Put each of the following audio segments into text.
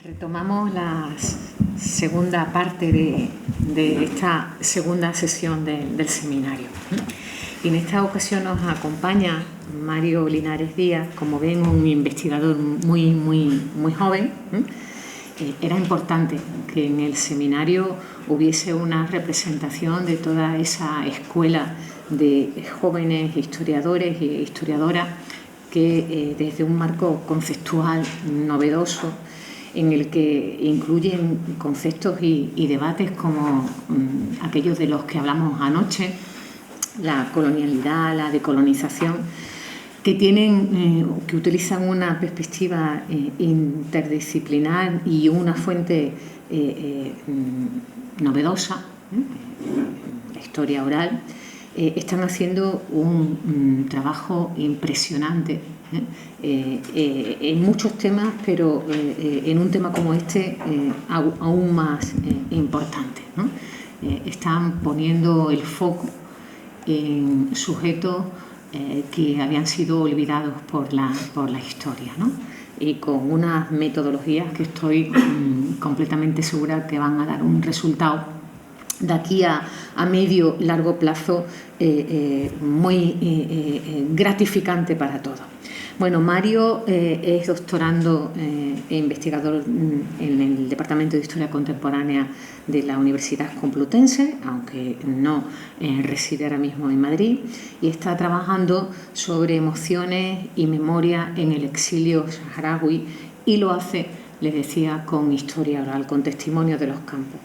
Retomamos la segunda parte de esta segunda sesión del seminario. Y en esta ocasión nos acompaña Mario Linares Díaz, como ven, un investigador muy joven. Era importante que en el seminario hubiese una representación de toda esa escuela de jóvenes historiadores e historiadoras que desde un marco conceptual novedoso, en el que incluyen conceptos y debates como aquellos de los que hablamos anoche, la colonialidad, la decolonización, que utilizan una perspectiva interdisciplinar y una fuente novedosa, la historia oral. Están haciendo un trabajo impresionante en muchos temas, pero en un tema como este aún más importante, ¿no? Están poniendo el foco en sujetos que habían sido olvidados por la historia, ¿no? Y con unas metodologías que estoy completamente segura que van a dar un resultado de aquí a medio largo plazo muy gratificante para todos. Bueno, Mario es doctorando e investigador en el Departamento de Historia Contemporánea de la Universidad Complutense, aunque no reside ahora mismo en Madrid, y está trabajando sobre emociones y memoria en el exilio saharaui, y lo hace, les decía, con historia oral, con testimonio de los campos.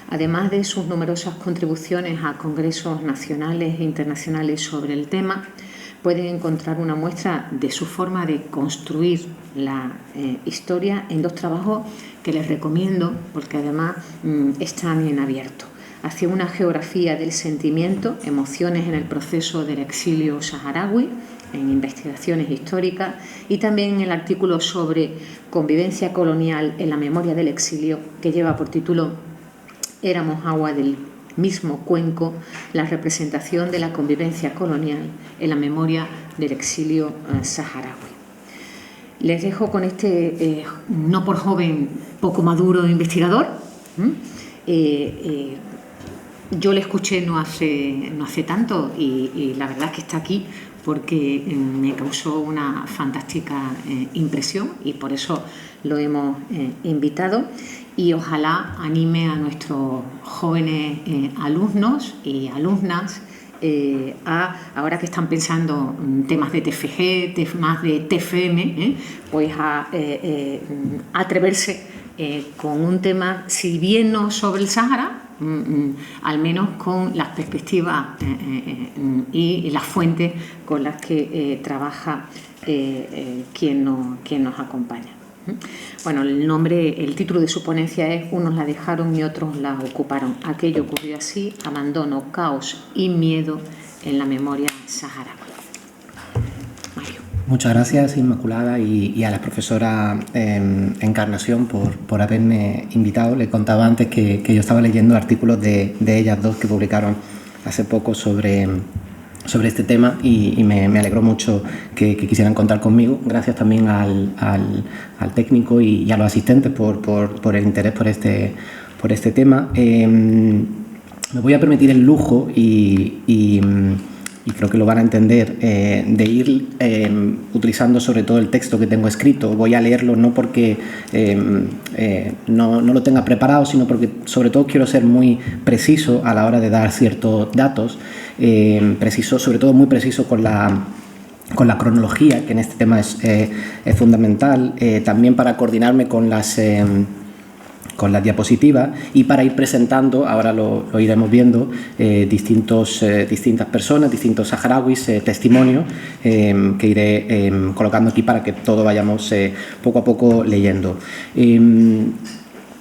Además de sus numerosas contribuciones a congresos nacionales e internacionales sobre el tema, pueden encontrar una muestra de su forma de construir la historia en dos trabajos que les recomiendo, porque además están en abierto. Hacia una geografía del sentimiento, emociones en el proceso del exilio saharaui, en investigaciones históricas, y también el artículo sobre convivencia colonial en la memoria del exilio, que lleva por título Éramos agua del mismo cuenco, la representación de la convivencia colonial en la memoria del exilio saharaui. Les dejo con este, no por joven, poco maduro investigador. Yo le escuché no hace tanto y la verdad es que está aquí porque me causó una fantástica impresión y por eso lo hemos invitado. Y ojalá anime a nuestros jóvenes alumnos y alumnas ahora que están pensando en temas de TFG, temas de TFM, pues a atreverse con un tema, si bien no sobre el Sáhara, al menos con las perspectivas y las fuentes con las que trabaja quien nos acompaña. Bueno, el título de su ponencia es Unos la dejaron y otros la ocuparon. Aquello ocurrió así: abandono, caos y miedo en la memoria saharaui. Mario. Muchas gracias, Inmaculada, y a la profesora Encarnación por haberme invitado. Le contaba antes que yo estaba leyendo artículos de ellas dos que publicaron hace poco sobre este tema y me alegró mucho que quisieran contar conmigo. Gracias también al técnico y a los asistentes por el interés por este tema. Me voy a permitir el lujo y creo que lo van a entender, de ir utilizando sobre todo el texto que tengo escrito. Voy a leerlo no porque no lo tenga preparado, sino porque sobre todo quiero ser muy preciso a la hora de dar ciertos datos, sobre todo muy preciso con la cronología, que en este tema es fundamental, también para coordinarme con las diapositivas y para ir presentando, ahora lo iremos viendo, distintas personas, distintos saharauis, testimonios que iré colocando aquí para que todo vayamos poco a poco leyendo.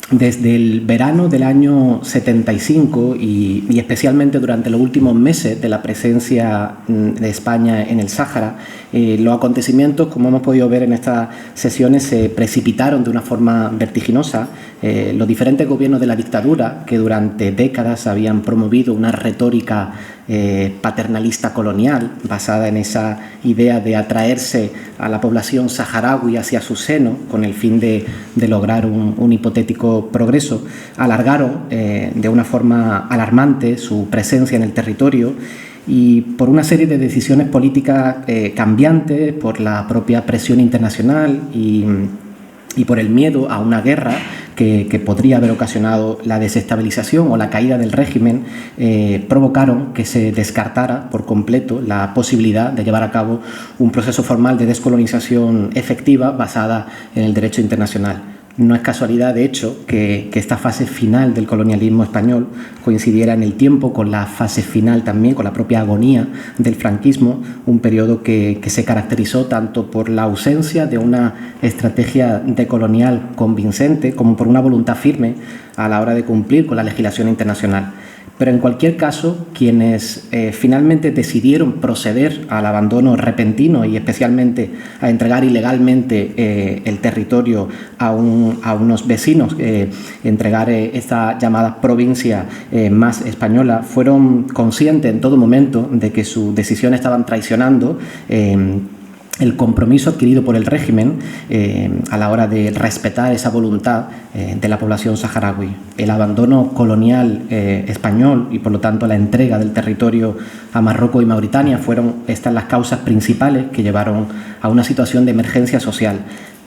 Desde el verano del año 75 y especialmente durante los últimos meses de la presencia de España en el Sáhara, los acontecimientos, como hemos podido ver en estas sesiones, se precipitaron de una forma vertiginosa. Los diferentes gobiernos de la dictadura, que durante décadas habían promovido una retórica paternalista colonial, basada en esa idea de atraerse a la población saharaui hacia su seno con el fin de lograr un hipotético progreso, alargaron de una forma alarmante su presencia en el territorio, y por una serie de decisiones políticas cambiantes, por la propia presión internacional y por el miedo a una guerra que podría haber ocasionado la desestabilización o la caída del régimen, provocaron que se descartara por completo la posibilidad de llevar a cabo un proceso formal de descolonización efectiva basada en el derecho internacional. No es casualidad, de hecho, que esta fase final del colonialismo español coincidiera en el tiempo con la fase final también, con la propia agonía del franquismo, un periodo que se caracterizó tanto por la ausencia de una estrategia decolonial convincente como por una voluntad firme a la hora de cumplir con la legislación internacional. Pero en cualquier caso, quienes finalmente decidieron proceder al abandono repentino y especialmente a entregar ilegalmente el territorio a unos vecinos, entregar esta llamada provincia más española, fueron conscientes en todo momento de que sus decisiones estaban traicionando el compromiso adquirido por el régimen a la hora de respetar esa voluntad de la población saharaui. El abandono colonial español y por lo tanto la entrega del territorio a Marruecos y Mauritania fueron estas las causas principales que llevaron a una situación de emergencia social.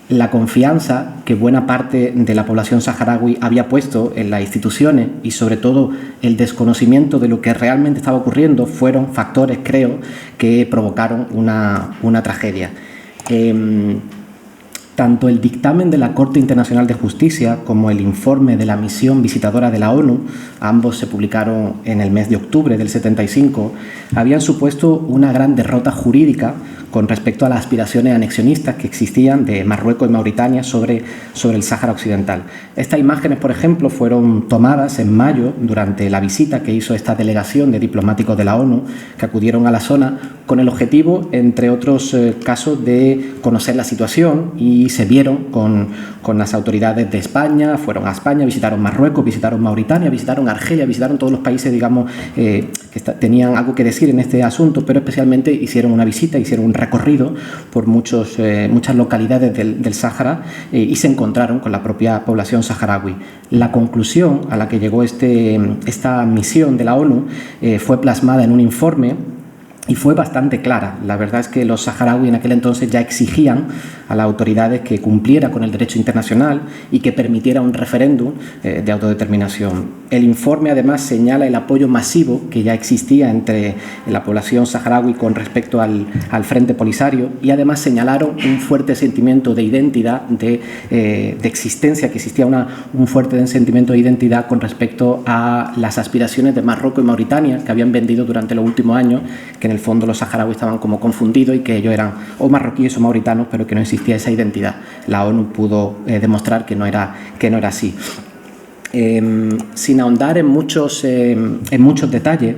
La confianza que buena parte de la población saharaui había puesto en las instituciones y sobre todo el desconocimiento de lo que realmente estaba ocurriendo fueron factores, creo, que provocaron una tragedia. Tanto el dictamen de la Corte Internacional de Justicia como el informe de la misión visitadora de la ONU, ambos se publicaron en el mes de octubre del 75, habían supuesto una gran derrota jurídica con respecto a las aspiraciones anexionistas que existían de Marruecos y Mauritania sobre el Sáhara Occidental. Estas imágenes, por ejemplo, fueron tomadas en mayo durante la visita que hizo esta delegación de diplomáticos de la ONU que acudieron a la zona con el objetivo, entre otros casos, de conocer la situación, y se vieron con las autoridades de España, fueron a España, visitaron Marruecos, visitaron Mauritania, visitaron Argelia, visitaron todos los países, digamos, que tenían algo que decir en este asunto, pero especialmente hicieron una visita, hicieron un recorrido por muchas localidades del Sáhara y se encontraron con la propia población saharaui. La conclusión a la que llegó esta misión de la ONU fue plasmada en un informe y fue bastante clara. La verdad es que los saharauis en aquel entonces ya exigían a las autoridades que cumpliera con el derecho internacional y que permitiera un referéndum de autodeterminación. El informe además señala el apoyo masivo que ya existía entre la población saharaui con respecto al Frente Polisario, y además señalaron un fuerte sentimiento de identidad, de existencia, que existía un fuerte sentimiento de identidad con respecto a las aspiraciones de Marruecos y Mauritania, que habían vendido durante los últimos años, que en el fondo los saharauis estaban como confundidos y que ellos eran o marroquíes o mauritanos, pero que no existía esa identidad. La ONU pudo demostrar que no era así. Sin ahondar en muchos detalles,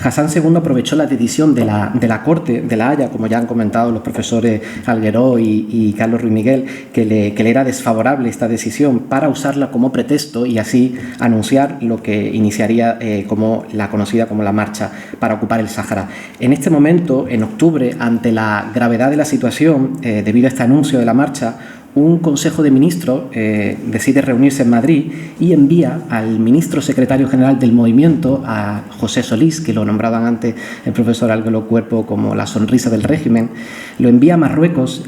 Hassan II aprovechó la decisión de la Corte de La Haya, como ya han comentado los profesores Algueró y Carlos Ruiz Miguel, que le era desfavorable esta decisión, para usarla como pretexto y así anunciar lo que iniciaría como la conocida como la Marcha para ocupar el Sáhara. En este momento, en octubre, ante la gravedad de la situación, debido a este anuncio de la marcha, un Consejo de Ministros decide reunirse en Madrid y envía al ministro secretario general del movimiento, a José Solís, que lo nombraban antes el profesor Algueró Cuerpo como la sonrisa del régimen, lo envía a Marruecos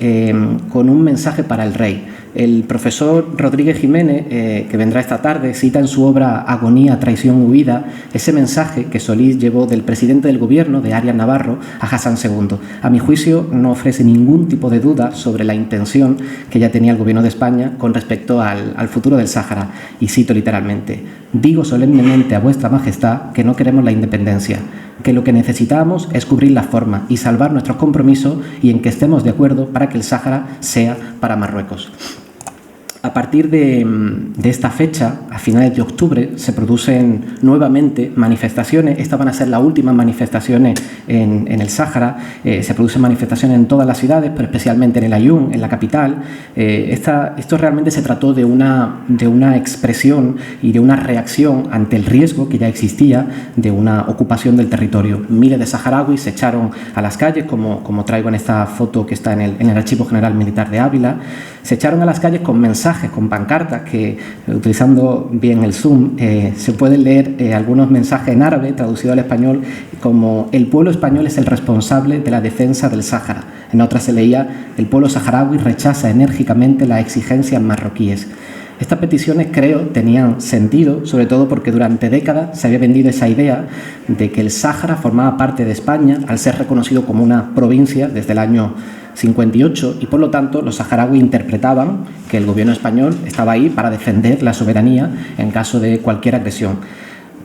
con un mensaje para el rey. El profesor Rodríguez Jiménez, que vendrá esta tarde, cita en su obra Agonía, traición, huida, ese mensaje que Solís llevó del presidente del gobierno, de Arias Navarro, a Hassan II. A mi juicio, no ofrece ningún tipo de duda sobre la intención que ya tenía el gobierno de España con respecto al futuro del Sáhara. Y cito literalmente: digo solemnemente a vuestra majestad que no queremos la independencia, que lo que necesitamos es cubrir las formas y salvar nuestros compromisos, y en que estemos de acuerdo para que el Sáhara sea para Marruecos. A partir de esta fecha, a finales de octubre, se producen nuevamente manifestaciones. Estas van a ser las últimas manifestaciones en el Sáhara. Se producen manifestaciones en todas las ciudades, pero especialmente en el Aaiún, en la capital. Esto realmente se trató de una expresión y de una reacción ante el riesgo que ya existía de una ocupación del territorio. Miles de saharauis se echaron a las calles, como traigo en esta foto que está en el Archivo General Militar de Ávila. Se echaron a las calles con mensajes, con pancartas que, utilizando bien el Zoom, se pueden leer algunos mensajes en árabe traducido al español como: el pueblo español es el responsable de la defensa del Sáhara. En otras se leía: el pueblo saharaui rechaza enérgicamente las exigencias marroquíes. Estas peticiones, creo, tenían sentido, sobre todo porque durante décadas se había vendido esa idea de que el Sáhara formaba parte de España al ser reconocido como una provincia desde el año 58, y por lo tanto los saharauis interpretaban que el gobierno español estaba ahí para defender la soberanía en caso de cualquier agresión.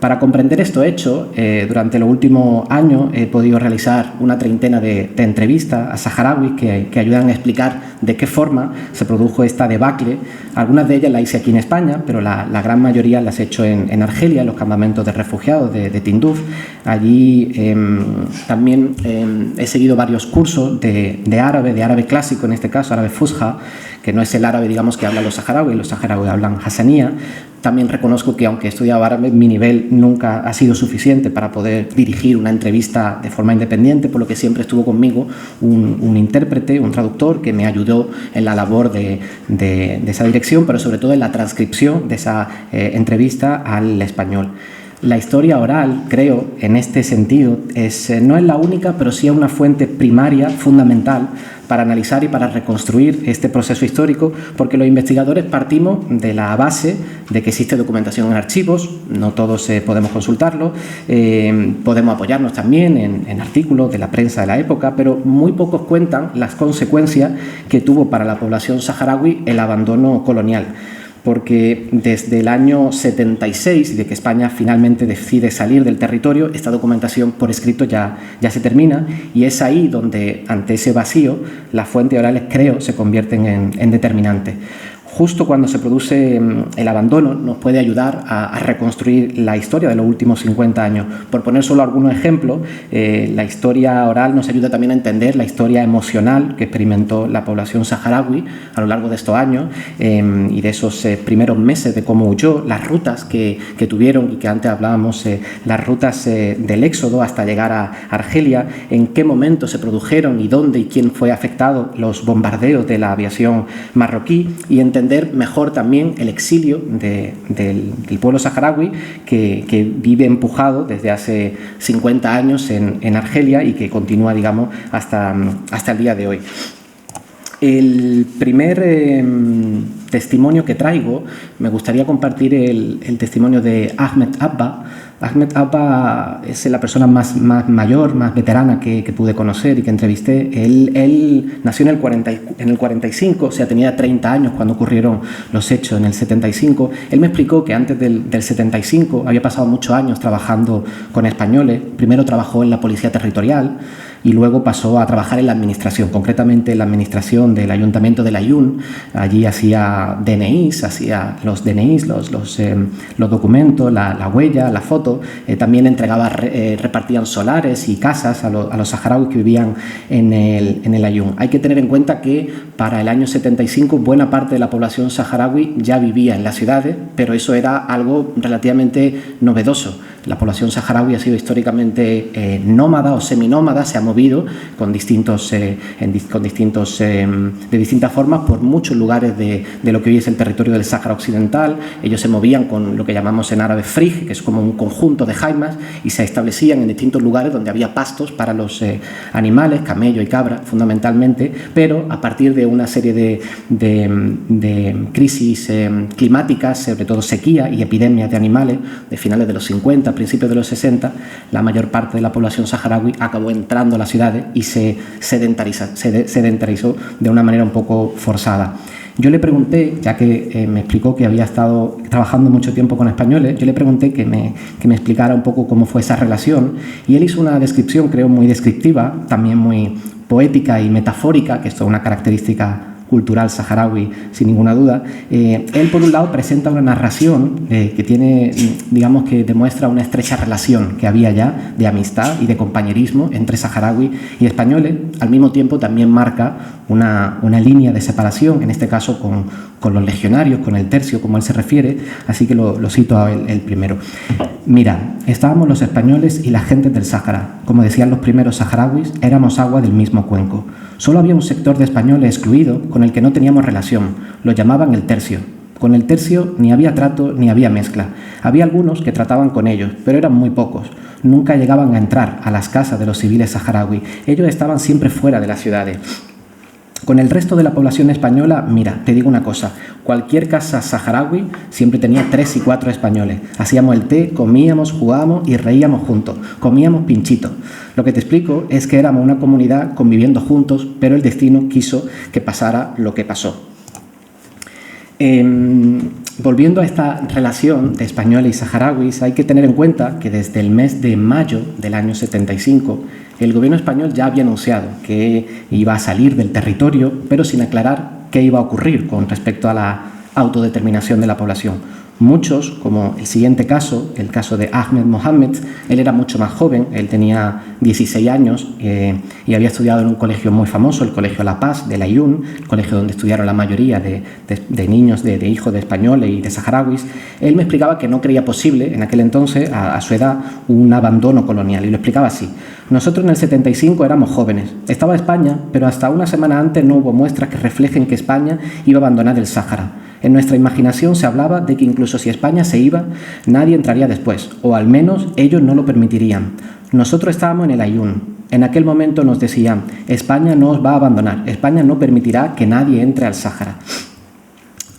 Para comprender esto hecho, durante los últimos años he podido realizar una treintena de entrevistas a saharauis que ayudan a explicar de qué forma se produjo esta debacle. Algunas de ellas las hice aquí en España, pero la gran mayoría las he hecho en Argelia, en los campamentos de refugiados de Tinduf. Allí también he seguido varios cursos de árabe clásico, en este caso árabe fusha, que no es el árabe, digamos, que hablan los saharauis hablan hasanía. También reconozco que, aunque he estudiado árabe, mi nivel nunca ha sido suficiente para poder dirigir una entrevista de forma independiente, por lo que siempre estuvo conmigo un intérprete, un traductor, que me ayudó en la labor de esa dirección, pero sobre todo en la transcripción de esa entrevista al español. La historia oral, creo, en este sentido, no es la única, pero sí es una fuente primaria, fundamental, para analizar y para reconstruir este proceso histórico, porque los investigadores partimos de la base de que existe documentación en archivos. No todos podemos consultarlo, podemos apoyarnos también en artículos de la prensa de la época, pero muy pocos cuentan las consecuencias que tuvo para la población saharaui el abandono colonial. Porque desde el año 76, de que España finalmente decide salir del territorio, esta documentación por escrito ya se termina, y es ahí donde, ante ese vacío, las fuentes orales, creo, se convierten en determinantes. Justo cuando se produce el abandono, nos puede ayudar a reconstruir la historia de los últimos 50 años. Por poner solo algunos ejemplos, la historia oral nos ayuda también a entender la historia emocional que experimentó la población saharaui a lo largo de estos años y de esos primeros meses, de cómo huyó, las rutas que tuvieron, y que antes hablábamos, las rutas del éxodo hasta llegar a Argelia, en qué momento se produjeron y dónde y quién fue afectado los bombardeos de la aviación marroquí, y entender mejor también el exilio del pueblo saharaui que vive empujado desde hace 50 años en Argelia y que continúa, digamos, hasta el día de hoy. El primer testimonio que traigo, me gustaría compartir el testimonio de Ahmed Abba. Ahmed Abba es la persona más mayor, más veterana que pude conocer y que entrevisté. Él nació en el 45, o sea, tenía 30 años cuando ocurrieron los hechos en el 75. Él me explicó que antes del 75 había pasado muchos años trabajando con españoles. Primero trabajó en la Policía Territorial y luego pasó a trabajar en la administración, concretamente en la administración del Ayuntamiento del Aaiún. Allí hacía DNIs, los documentos, la huella, la foto. También repartían solares y casas a los saharauis que vivían en el Aaiún. Hay que tener en cuenta que para el año 75 buena parte de la población saharaui ya vivía en las ciudades, pero eso era algo relativamente novedoso. La población saharaui ha sido históricamente nómada o seminómada, se ha movido de distintas formas por muchos lugares de lo que hoy es el territorio del Sáhara Occidental. Ellos se movían con lo que llamamos en árabe frij, que es como un conjunto de jaimas, y se establecían en distintos lugares donde había pastos para los animales, camello y cabra fundamentalmente, pero a partir de una serie de crisis climáticas, sobre todo sequía y epidemias de animales, de finales de los 50, principios de los 60, la mayor parte de la población saharaui acabó entrando a las ciudades y se sedentarizó de una manera un poco forzada. Yo le pregunté, ya que me explicó que había estado trabajando mucho tiempo con españoles, yo le pregunté que me explicara un poco cómo fue esa relación, y él hizo una descripción, creo, muy descriptiva, también muy poética y metafórica, que esto es una característica cultural saharaui, sin ninguna duda. Él, por un lado, presenta una narración que tiene, digamos, que demuestra una estrecha relación que había ya de amistad y de compañerismo entre saharaui y españoles. Al mismo tiempo, también marca una línea de separación, en este caso con los legionarios, con el tercio, como él se refiere, así que lo cito a él primero. Mira, estábamos los españoles y la gente del Sáhara. Como decían los primeros saharauis, éramos agua del mismo cuenco. Solo había un sector de españoles excluido con el que no teníamos relación. Lo llamaban el tercio. Con el tercio ni había trato ni había mezcla. Había algunos que trataban con ellos, pero eran muy pocos. Nunca llegaban a entrar a las casas de los civiles saharauis. Ellos estaban siempre fuera de las ciudades. Con el resto de la población española, mira, te digo una cosa, cualquier casa saharaui siempre tenía 3 y 4 españoles. Hacíamos el té, comíamos, jugábamos y reíamos juntos, comíamos pinchitos. Lo que te explico es que éramos una comunidad conviviendo juntos, pero el destino quiso que pasara lo que pasó. Volviendo a esta relación de españoles y saharauis, hay que tener en cuenta que desde el mes de mayo del año 75, el gobierno español ya había anunciado que iba a salir del territorio, pero sin aclarar qué iba a ocurrir con respecto a la autodeterminación de la población. Muchos, como el siguiente caso, el caso de Ahmed Mohamed, él era mucho más joven, él tenía 16 años y había estudiado en un colegio muy famoso, el Colegio La Paz de Layún, el colegio donde estudiaron la mayoría de niños, de hijos de españoles y de saharauis. Él me explicaba que no creía posible en aquel entonces, a su edad, un abandono colonial, y lo explicaba así. Nosotros en el 75 éramos jóvenes, estaba España, pero hasta una semana antes no hubo muestras que reflejen que España iba a abandonar el Sáhara. En nuestra imaginación se hablaba de que incluso si España se iba, nadie entraría después, o al menos ellos no lo permitirían. Nosotros estábamos en el Aaiún. En aquel momento nos decían, España no os va a abandonar, España no permitirá que nadie entre al Sáhara.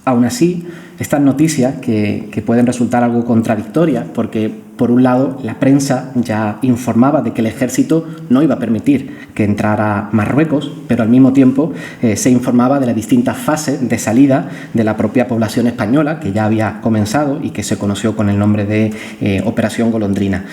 Aún así, estas noticias que pueden resultar algo contradictorias, porque por un lado la prensa ya informaba de que el ejército no iba a permitir que entrara Marruecos, pero al mismo tiempo se informaba de las distintas fases de salida de la propia población española, que ya había comenzado y que se conoció con el nombre de Operación Golondrina.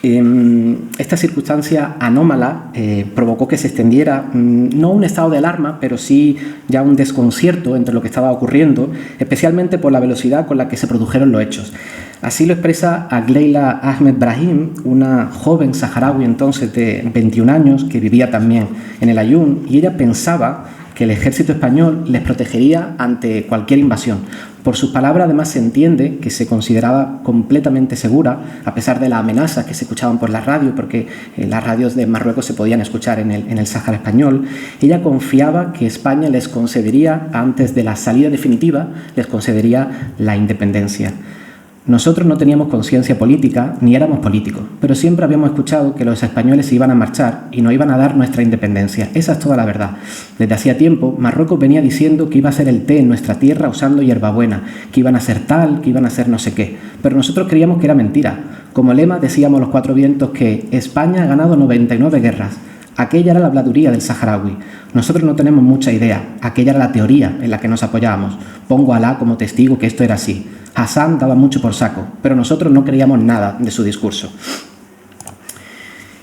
Esta circunstancia anómala provocó que se extendiera no un estado de alarma, pero sí ya un desconcierto entre lo que estaba ocurriendo, especialmente por la velocidad con la que se produjeron los hechos. Así lo expresa Agleila Ahmed Brahim, una joven saharaui entonces de 21 años que vivía también en el Aaiún, y ella pensaba que el ejército español les protegería ante cualquier invasión. Por sus palabras, además, se entiende que se consideraba completamente segura, a pesar de las amenazas que se escuchaban por la radio, porque las radios de Marruecos se podían escuchar en el Sáhara español. Ella confiaba que España les concedería, antes de la salida definitiva, les concedería la independencia. Nosotros no teníamos conciencia política ni éramos políticos, pero siempre habíamos escuchado que los españoles se iban a marchar y nos iban a dar nuestra independencia. Esa es toda la verdad. Desde hacía tiempo, Marruecos venía diciendo que iba a hacer el té en nuestra tierra usando hierbabuena, que iban a hacer tal, que iban a hacer no sé qué. Pero nosotros creíamos que era mentira. Como lema decíamos los cuatro vientos que España ha ganado 99 guerras. Aquella era la habladuría del saharaui. Nosotros no tenemos mucha idea. Aquella era la teoría en la que nos apoyábamos. Pongo a Alá como testigo que esto era así. Hassan daba mucho por saco, pero nosotros no creíamos nada de su discurso.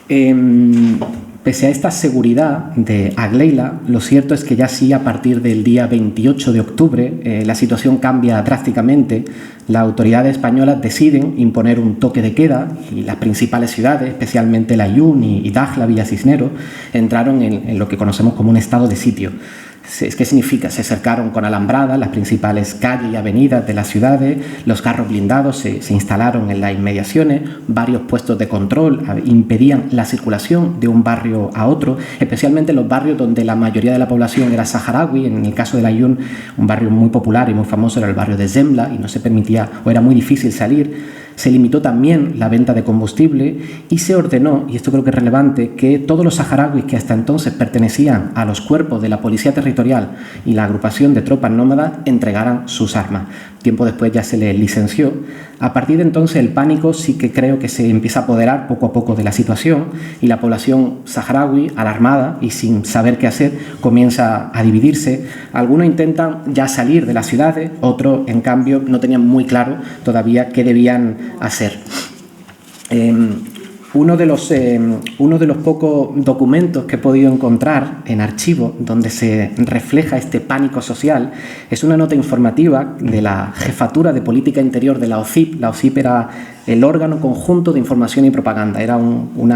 Pese a esta seguridad de Agleila, lo cierto es que ya sí, a partir del día 28 de octubre, la situación cambia drásticamente. Las autoridades españolas deciden imponer un toque de queda y las principales ciudades, especialmente el Aaiún y Dakhla, Villa Cisneros, entraron en lo que conocemos como un estado de sitio. ¿Qué significa? Se cercaron con alambradas las principales calles y avenidas de las ciudades, los carros blindados se instalaron en las inmediaciones, varios puestos de control impedían la circulación de un barrio a otro, especialmente en los barrios donde la mayoría de la población era saharaui. En el caso del Aaiún, un barrio muy popular y muy famoso era el barrio de Zembla y no se permitía o era muy difícil salir. Se limitó también la venta de combustible y se ordenó, y esto creo que es relevante, que todos los saharauis que hasta entonces pertenecían a los cuerpos de la policía territorial y la agrupación de tropas nómadas entregaran sus armas. Tiempo después ya se les licenció. A partir de entonces el pánico sí que creo que se empieza a apoderar poco a poco de la situación y la población saharaui, alarmada y sin saber qué hacer, comienza a dividirse. Algunos intentan ya salir de las ciudades, otros en cambio no tenían muy claro todavía qué debían hacer. uno de los pocos documentos que he podido encontrar en archivo donde se refleja este pánico social es una nota informativa de la Jefatura de Política Interior de la OCIP. La OCIP era el órgano conjunto de información y propaganda. Era un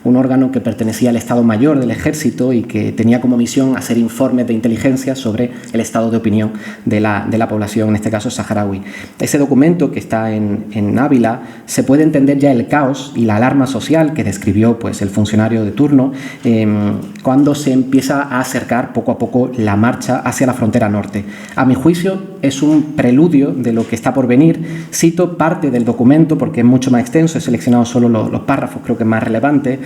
órgano que pertenecía al Estado Mayor del Ejército y que tenía como misión hacer informes de inteligencia sobre el estado de opinión de la población, en este caso saharaui. Ese documento, que está en Ávila, se puede entender ya el caos y la alarma social que describió pues, el funcionario de turno cuando se empieza a acercar poco a poco la marcha hacia la frontera norte. A mi juicio es un preludio de lo que está por venir. Cito parte del documento porque es mucho más extenso, he seleccionado solo los párrafos, creo que es más relevante.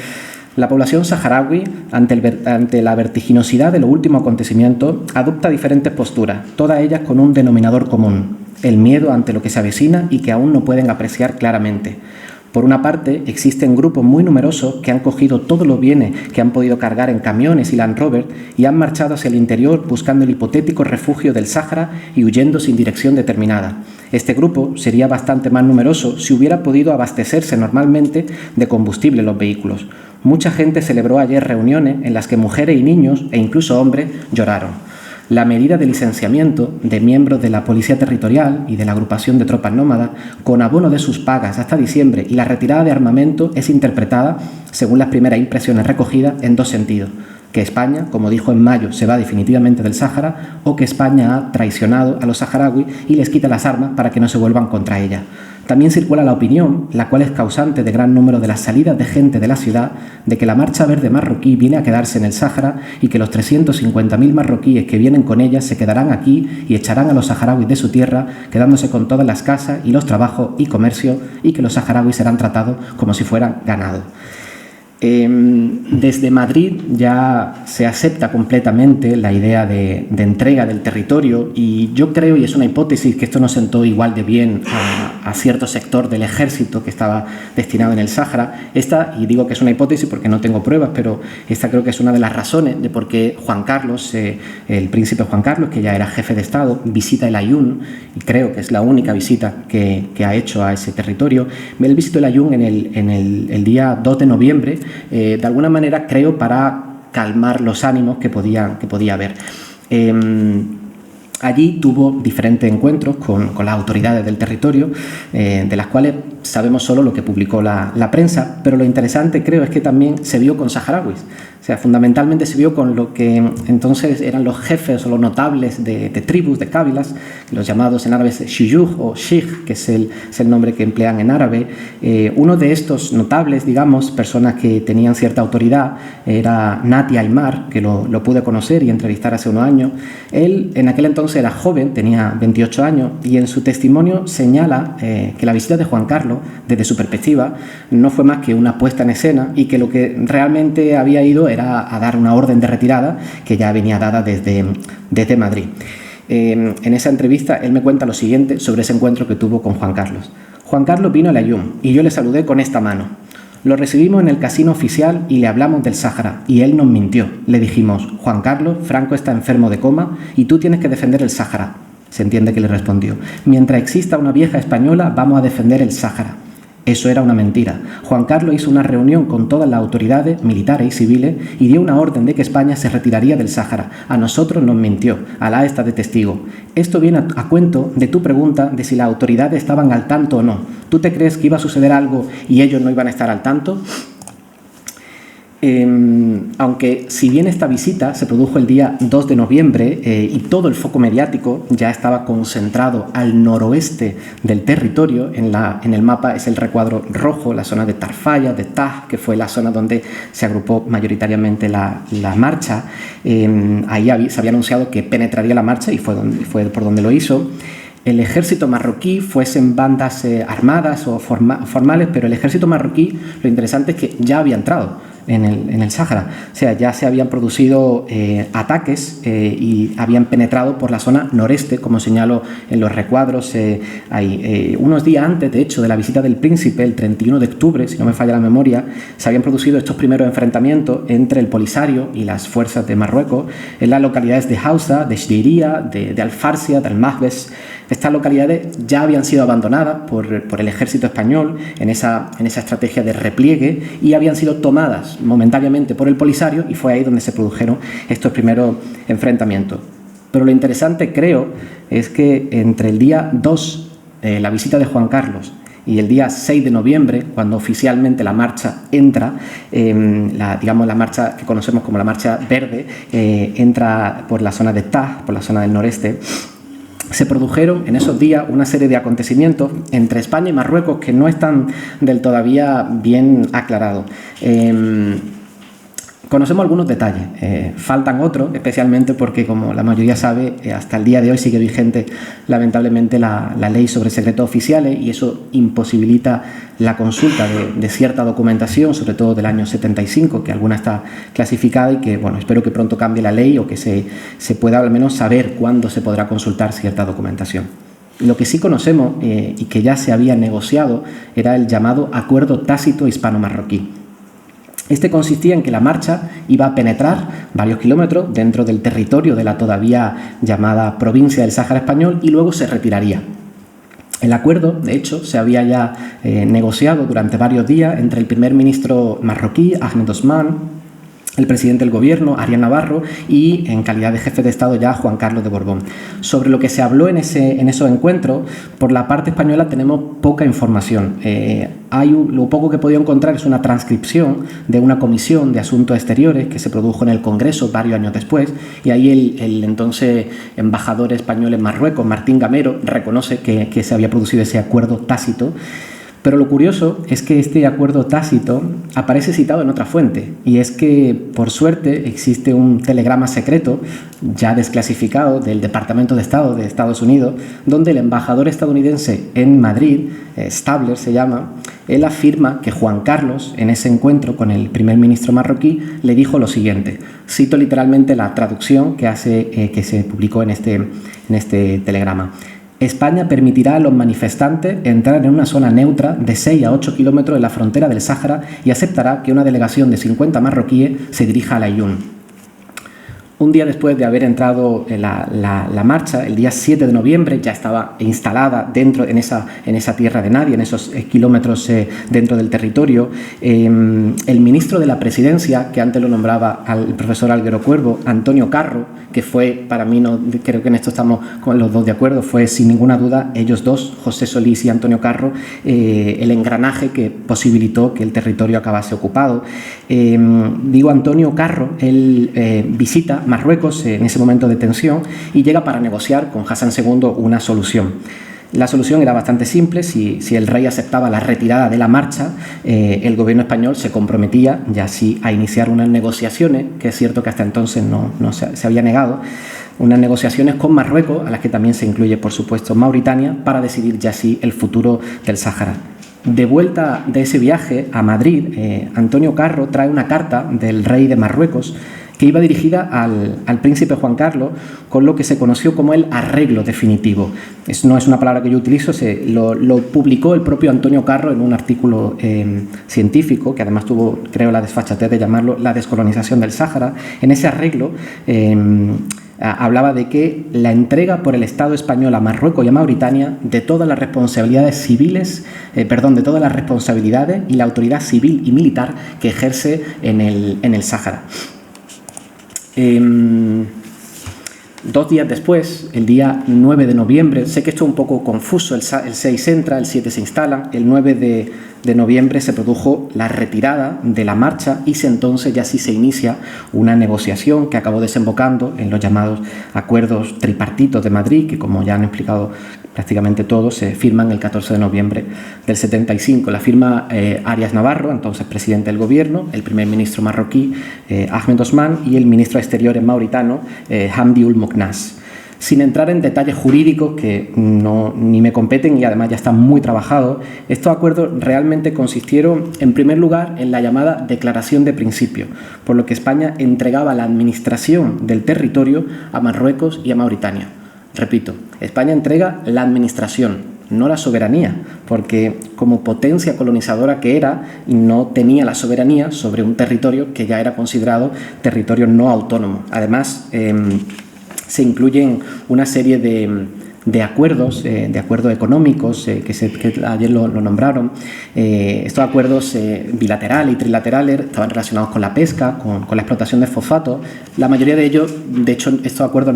La población saharaui, ante la vertiginosidad de los últimos acontecimientos, adopta diferentes posturas, todas ellas con un denominador común: el miedo ante lo que se avecina y que aún no pueden apreciar claramente. Por una parte, existen grupos muy numerosos que han cogido todos los bienes que han podido cargar en camiones y Land Rover y han marchado hacia el interior buscando el hipotético refugio del Sáhara y huyendo sin dirección determinada. Este grupo sería bastante más numeroso si hubiera podido abastecerse normalmente de combustible los vehículos. Mucha gente celebró ayer reuniones en las que mujeres y niños, e incluso hombres, lloraron. La medida de licenciamiento de miembros de la Policía Territorial y de la agrupación de tropas nómadas, con abono de sus pagas hasta diciembre, y la retirada de armamento es interpretada, según las primeras impresiones recogidas, en dos sentidos: que España, como dijo en mayo, se va definitivamente del Sáhara, o que España ha traicionado a los saharauis y les quita las armas para que no se vuelvan contra ella. También circula la opinión, la cual es causante de gran número de las salidas de gente de la ciudad, de que la Marcha Verde marroquí viene a quedarse en el Sáhara y que los 350.000 marroquíes que vienen con ella se quedarán aquí y echarán a los saharauis de su tierra, quedándose con todas las casas y los trabajos y comercio, y que los saharauis serán tratados como si fueran ganado. Desde Madrid ya se acepta completamente la idea de entrega del territorio, y yo creo, y es una hipótesis, que esto no sentó igual de bien a cierto sector del ejército que estaba destinado en el Sáhara. Esta, y digo que es una hipótesis porque no tengo pruebas, pero esta creo que es una de las razones de por qué Juan Carlos, el príncipe Juan Carlos, que ya era jefe de Estado, visita el Aaiún, y creo que es la única visita que ha hecho a ese territorio. Él visitó el Aaiún en el día 2 de noviembre, de alguna manera creo para calmar los ánimos que podía haber. Allí tuvo diferentes encuentros con las autoridades del territorio, de las cuales sabemos solo lo que publicó la prensa, pero lo interesante creo es que también se vio con saharauis. O sea, fundamentalmente se vio con lo que entonces eran los jefes o los notables de tribus, de cábilas, los llamados en árabe shiyuj o sheikh, que es el nombre que emplean en árabe. Uno de estos notables, digamos, personas que tenían cierta autoridad, era Nati Aymar, que lo pude conocer y entrevistar hace unos años. Él en aquel entonces era joven, tenía 28 años, y en su testimonio señala que la visita de Juan Carlos, desde su perspectiva, no fue más que una puesta en escena, y que lo que realmente había ido era a dar una orden de retirada que ya venía dada desde Madrid. En esa entrevista él me cuenta lo siguiente sobre ese encuentro que tuvo con Juan Carlos. Juan Carlos vino al Aaiún y yo le saludé con esta mano. Lo recibimos en el casino oficial y le hablamos del Sáhara, y él nos mintió. Le dijimos: Juan Carlos, Franco está enfermo de coma y tú tienes que defender el Sáhara. Se entiende que le respondió: mientras exista una vieja española, vamos a defender el Sáhara. Eso era una mentira. Juan Carlos hizo una reunión con todas las autoridades militares y civiles y dio una orden de que España se retiraría del Sáhara. A nosotros nos mintió. Alá está de testigo. Esto viene a cuento de tu pregunta de si las autoridades estaban al tanto o no. ¿Tú te crees que iba a suceder algo y ellos no iban a estar al tanto? Aunque si bien esta visita se produjo el día 2 de noviembre y todo el foco mediático ya estaba concentrado al noroeste del territorio, en el mapa es el recuadro rojo, la zona de Tarfaya, de Taj, que fue la zona donde se agrupó mayoritariamente la marcha. Ahí se había anunciado que penetraría la marcha y fue por donde lo hizo. El ejército marroquí, fuesen bandas armadas o formales, pero el ejército marroquí, lo interesante es que ya había entrado. en el Sáhara. O sea, ya se habían producido ataques y habían penetrado por la zona noreste, como señalo en los recuadros. Unos días antes, de hecho, de la visita del príncipe, el 31 de octubre, si no me falla la memoria, se habían producido estos primeros enfrentamientos entre el Polisario y las fuerzas de Marruecos en las localidades de Hausa, de Shdiria, de Al-Farsia, de Al-Mahbes. Estas localidades ya habían sido abandonadas por el ejército español en esa estrategia de repliegue y habían sido tomadas momentáneamente por el Polisario, y fue ahí donde se produjeron estos primeros enfrentamientos. Pero lo interesante, creo, es que entre el día 2, la visita de Juan Carlos, y el día 6 de noviembre, cuando oficialmente la marcha entra, la marcha que conocemos como la Marcha Verde, entra por la zona de Taj, por la zona del noreste, se produjeron en esos días una serie de acontecimientos entre España y Marruecos que no están del todavía bien aclarados. Conocemos algunos detalles, faltan otros, especialmente porque, como la mayoría sabe, hasta el día de hoy sigue vigente, lamentablemente, la ley sobre secretos oficiales, y eso imposibilita la consulta de cierta documentación, sobre todo del año 75, que alguna está clasificada y que, bueno, espero que pronto cambie la ley o que se pueda al menos saber cuándo se podrá consultar cierta documentación. Lo que sí conocemos y que ya se había negociado era el llamado Acuerdo Tácito Hispano-Marroquí. Este consistía en que la marcha iba a penetrar varios kilómetros dentro del territorio de la todavía llamada provincia del Sáhara Español y luego se retiraría. El acuerdo, de hecho, se había ya negociado durante varios días entre el primer ministro marroquí, Ahmed Osman, el presidente del gobierno, Arias Navarro, y en calidad de jefe de Estado ya Juan Carlos de Borbón. Sobre lo que se habló en esos encuentros, por la parte española tenemos poca información. Lo poco que he podido encontrar es una transcripción de una comisión de asuntos exteriores que se produjo en el Congreso varios años después, y ahí el entonces embajador español en Marruecos, Martín Gamero, reconoce que se había producido ese acuerdo tácito. Pero lo curioso es que este acuerdo tácito aparece citado en otra fuente, y es que, por suerte, existe un telegrama secreto ya desclasificado del Departamento de Estado de Estados Unidos, donde el embajador estadounidense en Madrid, Stabler se llama, él afirma que Juan Carlos, en ese encuentro con el primer ministro marroquí, le dijo lo siguiente. Cito literalmente la traducción que se publicó en este telegrama. España permitirá a los manifestantes entrar en una zona neutra de 6 a 8 kilómetros de la frontera del Sáhara y aceptará que una delegación de 50 marroquíes se dirija a Laayoune. Un día después de haber entrado en la marcha, el día 7 de noviembre, ya estaba instalada en esa tierra de nadie, en esos kilómetros dentro del territorio. El ministro de la Presidencia, que antes lo nombraba al profesor Alguero Cuervo, Antonio Carro, que fue, para mí, creo que en esto estamos con los dos de acuerdo, fue sin ninguna duda ellos dos, José Solís y Antonio Carro, el engranaje que posibilitó que el territorio acabase ocupado. Digo Antonio Carro, él visita Marruecos en ese momento de tensión y llega para negociar con Hassan II una solución. La solución era bastante simple. Si el rey aceptaba la retirada de la marcha, el gobierno español se comprometía ya así a iniciar unas negociaciones, que es cierto que hasta entonces no se había negado, unas negociaciones con Marruecos, a las que también se incluye, por supuesto, Mauritania, para decidir ya así el futuro del Sáhara. De vuelta de ese viaje a Madrid, Antonio Carro trae una carta del rey de Marruecos que iba dirigida al príncipe Juan Carlos con lo que se conoció como el arreglo definitivo. No es una palabra que yo utilizo, lo publicó el propio Antonio Carro en un artículo científico, que además tuvo, creo, la desfachatez de llamarlo la descolonización del Sáhara. En ese arreglo hablaba de que la entrega por el Estado español a Marruecos y a Mauritania de todas las responsabilidades de todas las responsabilidades y la autoridad civil y militar que ejerce en el Sáhara. 2 días después, el día 9 de noviembre, sé que esto es un poco confuso, el 6 entra, el 7 se instala, el 9 de noviembre se produjo la retirada de la marcha y entonces ya sí se inicia una negociación que acabó desembocando en los llamados acuerdos tripartitos de Madrid, que, como ya han explicado prácticamente todos, se firman el 14 de noviembre del 75. La firma Arias Navarro, entonces presidente del gobierno, el primer ministro marroquí, Ahmed Osman, y el ministro de Exteriores mauritano, Hamdi Ould Mouknas. Sin entrar en detalles jurídicos que ni me competen y además ya están muy trabajados, estos acuerdos realmente consistieron, en primer lugar, en la llamada Declaración de Principio, por lo que España entregaba la administración del territorio a Marruecos y a Mauritania. Repito, España entrega la administración, no la soberanía, porque como potencia colonizadora que era, no tenía la soberanía sobre un territorio que ya era considerado territorio no autónomo. Además, se incluyen una serie de acuerdos económicos que ayer lo nombraron. Estos acuerdos bilaterales y trilaterales estaban relacionados con la pesca, con la explotación de fosfato. La mayoría de ellos, de hecho, los acuerdos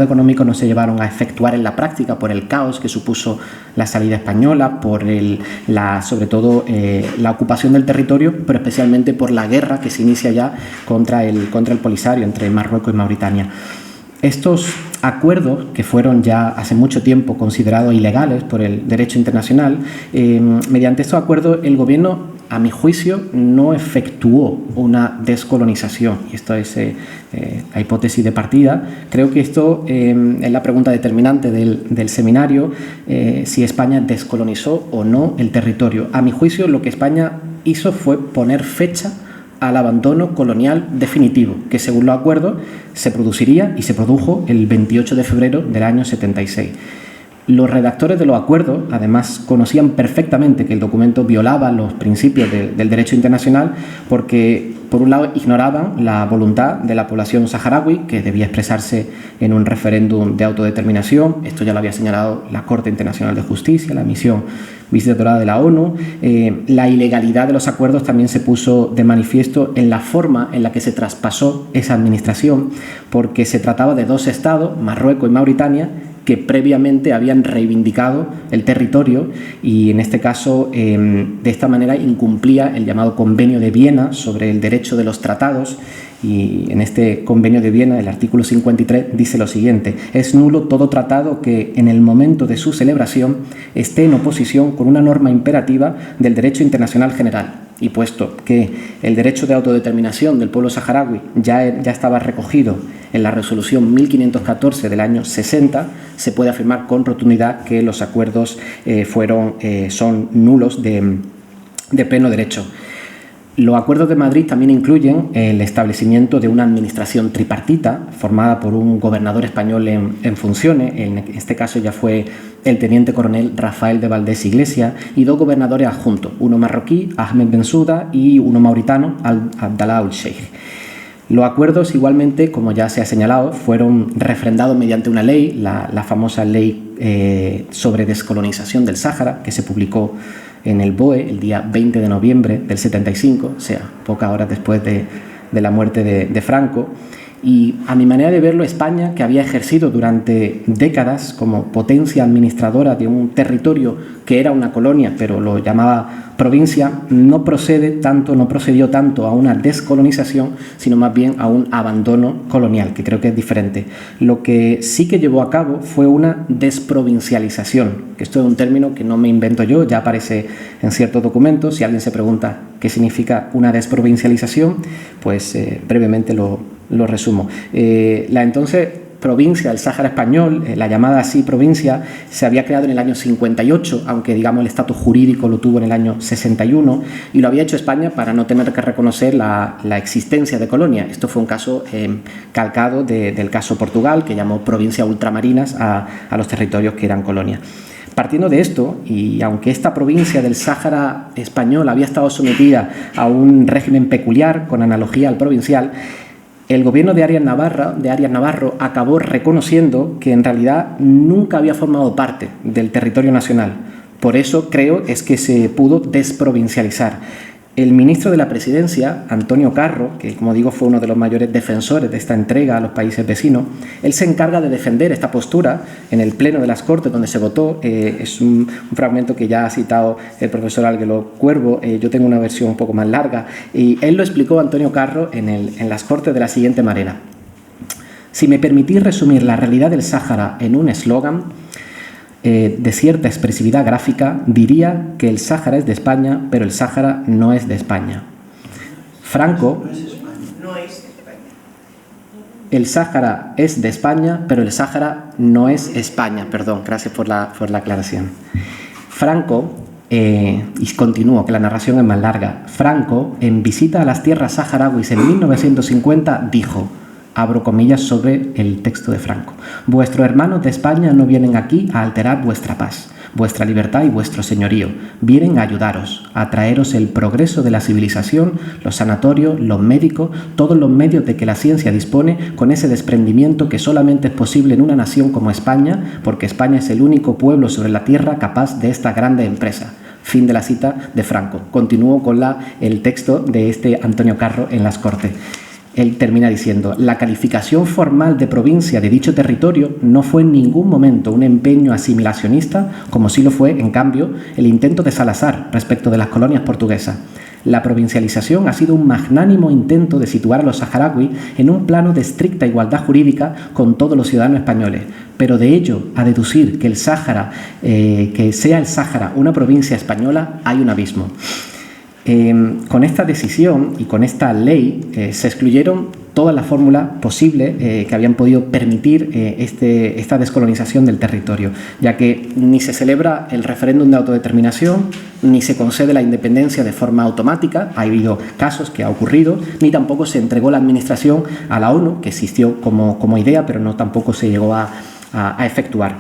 económicos no se llevaron a efectuar en la práctica por el caos que supuso la salida española, por sobre todo la ocupación del territorio, pero especialmente por la guerra que se inicia ya contra el Polisario entre Marruecos y Mauritania. Estos acuerdos, que fueron ya hace mucho tiempo considerados ilegales por el derecho internacional, mediante estos acuerdos el gobierno, a mi juicio, no efectuó una descolonización. Y esto es la hipótesis de partida. Creo que esto es la pregunta determinante del seminario, si España descolonizó o no el territorio. A mi juicio, lo que España hizo fue poner fecha al abandono colonial definitivo, que según los acuerdos se produciría y se produjo el 28 de febrero del año 76. Los redactores de los acuerdos, además, conocían perfectamente que el documento violaba los principios del derecho internacional porque, por un lado, ignoraban la voluntad de la población saharaui, que debía expresarse en un referéndum de autodeterminación. Esto ya lo había señalado la Corte Internacional de Justicia, la misión visitatora de la ONU. La ilegalidad de los acuerdos también se puso de manifiesto en la forma en la que se traspasó esa administración, porque se trataba de dos estados, Marruecos y Mauritania, que previamente habían reivindicado el territorio y en este caso de esta manera incumplía el llamado Convenio de Viena sobre el derecho de los tratados. Y en este Convenio de Viena, el artículo 53, dice lo siguiente: es nulo todo tratado que en el momento de su celebración esté en oposición con una norma imperativa del derecho internacional general. Y puesto que el derecho de autodeterminación del pueblo saharaui ya estaba recogido en la resolución 1514 del año 60, se puede afirmar con rotundidad que los acuerdos son nulos de pleno derecho. Los acuerdos de Madrid también incluyen el establecimiento de una administración tripartita formada por un gobernador español en funciones, en este caso ya fue el teniente coronel Rafael de Valdés Iglesias, y dos gobernadores adjuntos, uno marroquí, Ahmed Bensouda, y uno mauritano, Abdallah al-Sheikh. Los acuerdos, igualmente, como ya se ha señalado, fueron refrendados mediante una ley, la famosa ley sobre descolonización del Sáhara, que se publicó en el BOE el día 20 de noviembre del 75, o sea, pocas horas después de la muerte de Franco. Y a mi manera de verlo, España, que había ejercido durante décadas como potencia administradora de un territorio que era una colonia, pero lo llamaba provincia, no procedió tanto a una descolonización, sino más bien a un abandono colonial, que creo que es diferente. Lo que sí que llevó a cabo fue una desprovincialización, que esto es un término que no me invento yo, ya aparece en ciertos documentos. Si alguien se pregunta qué significa una desprovincialización, pues brevemente lo resumo. La entonces provincia del Sáhara Español, la llamada así provincia, se había creado en el año 58, aunque digamos el estatus jurídico lo tuvo en el año 61, y lo había hecho España para no tener que reconocer la existencia de colonia. Esto fue un caso calcado del caso Portugal, que llamó provincia ultramarinas a los territorios que eran colonia. Partiendo de esto, y aunque esta provincia del Sáhara Español había estado sometida a un régimen peculiar con analogía al provincial, el gobierno de Arias Navarro acabó reconociendo que en realidad nunca había formado parte del territorio nacional. Por eso creo es que se pudo desprovincializar. El ministro de la Presidencia, Antonio Carro, que como digo fue uno de los mayores defensores de esta entrega a los países vecinos, él se encarga de defender esta postura en el Pleno de las Cortes donde se votó. Es un fragmento que ya ha citado el profesor Alguero Cuervo. Yo tengo una versión un poco más larga y él lo explicó, Antonio Carro, en las Cortes de la siguiente manera: si me permitís resumir la realidad del Sáhara en un eslogan de cierta expresividad gráfica, diría que el Sáhara es de España, pero el Sáhara no es de España. Franco... No es de España. el Sáhara es de España, pero el Sáhara no es España. Perdón, gracias por la aclaración. Franco, y continúo, que la narración es más larga. Franco, en visita a las tierras saharauis en 1950, dijo, abro comillas sobre el texto de Franco: vuestros hermanos de España no vienen aquí a alterar vuestra paz, vuestra libertad y vuestro señorío. Vienen a ayudaros, a traeros el progreso de la civilización, los sanatorios, los médicos, todos los medios de que la ciencia dispone, con ese desprendimiento que solamente es posible en una nación como España, porque España es el único pueblo sobre la tierra capaz de esta grande empresa. Fin de la cita de Franco. Continúo con el texto de este Antonio Carro en las Cortes. Él termina diciendo: la calificación formal de provincia de dicho territorio no fue en ningún momento un empeño asimilacionista, como sí lo fue, en cambio, el intento de Salazar respecto de las colonias portuguesas. La provincialización ha sido un magnánimo intento de situar a los saharauis en un plano de estricta igualdad jurídica con todos los ciudadanos españoles, pero de ello a deducir que el Sáhara, que sea el Sáhara una provincia española, hay un abismo. Con esta decisión y con esta ley se excluyeron todas las fórmulas posibles que habían podido permitir esta descolonización del territorio, ya que ni se celebra el referéndum de autodeterminación, ni se concede la independencia de forma automática, ha habido casos que ha ocurrido, ni tampoco se entregó la administración a la ONU, que existió como idea, pero no tampoco se llegó a efectuar.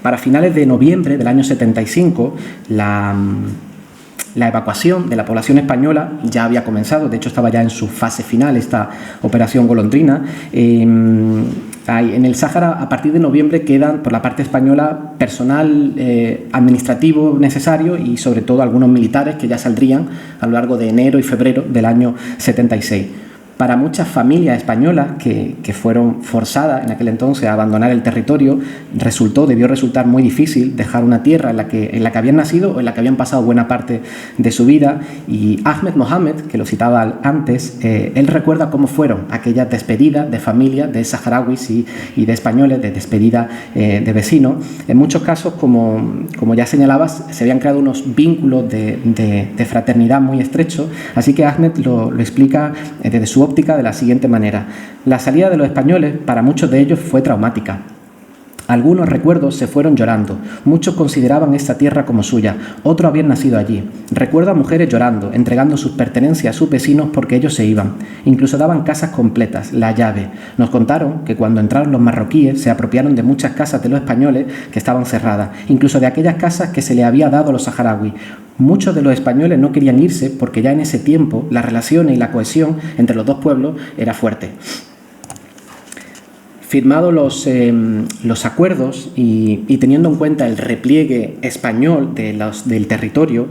Para finales de noviembre del año 75, la evacuación de la población española ya había comenzado, de hecho estaba ya en su fase final esta operación Golondrina. En el Sáhara, a partir de noviembre, quedan por la parte española personal administrativo necesario y sobre todo algunos militares que ya saldrían a lo largo de enero y febrero del año 76. Para muchas familias españolas que fueron forzadas en aquel entonces a abandonar el territorio, debió resultar muy difícil dejar una tierra en la que habían nacido o en la que habían pasado buena parte de su vida. Y Ahmed Mohamed, que lo citaba antes, él recuerda cómo fueron aquellas despedidas de familia, de saharauis y de españoles, de despedida de vecinos. En muchos casos, como ya señalabas, se habían creado unos vínculos de fraternidad muy estrechos, así que Ahmed lo explica desde su óptica de la siguiente manera: la salida de los españoles para muchos de ellos fue traumática. Algunos recuerdos se fueron llorando, muchos consideraban esta tierra como suya, otros habían nacido allí. Recuerdo a mujeres llorando, entregando sus pertenencias a sus vecinos porque ellos se iban. Incluso daban casas completas, la llave. Nos contaron que cuando entraron los marroquíes se apropiaron de muchas casas de los españoles que estaban cerradas, incluso de aquellas casas que se le había dado a los saharauis. Muchos de los españoles no querían irse porque ya en ese tiempo las relaciones y la cohesión entre los dos pueblos era fuerte. Firmados los acuerdos y teniendo en cuenta el repliegue español del territorio,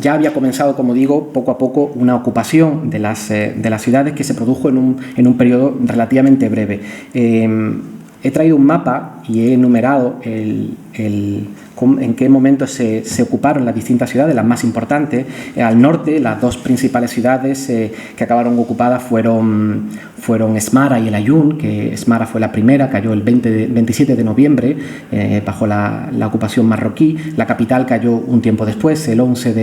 ya había comenzado, como digo, poco a poco una ocupación de las ciudades que se produjo en un periodo relativamente breve. He traído un mapa y he enumerado en qué momento se ocuparon las distintas ciudades, las más importantes. Al norte, las dos principales ciudades que acabaron ocupadas fueron Smara y El Aaiún, que Smara fue la primera, cayó el 27 de noviembre bajo la ocupación marroquí. La capital cayó un tiempo después, el 11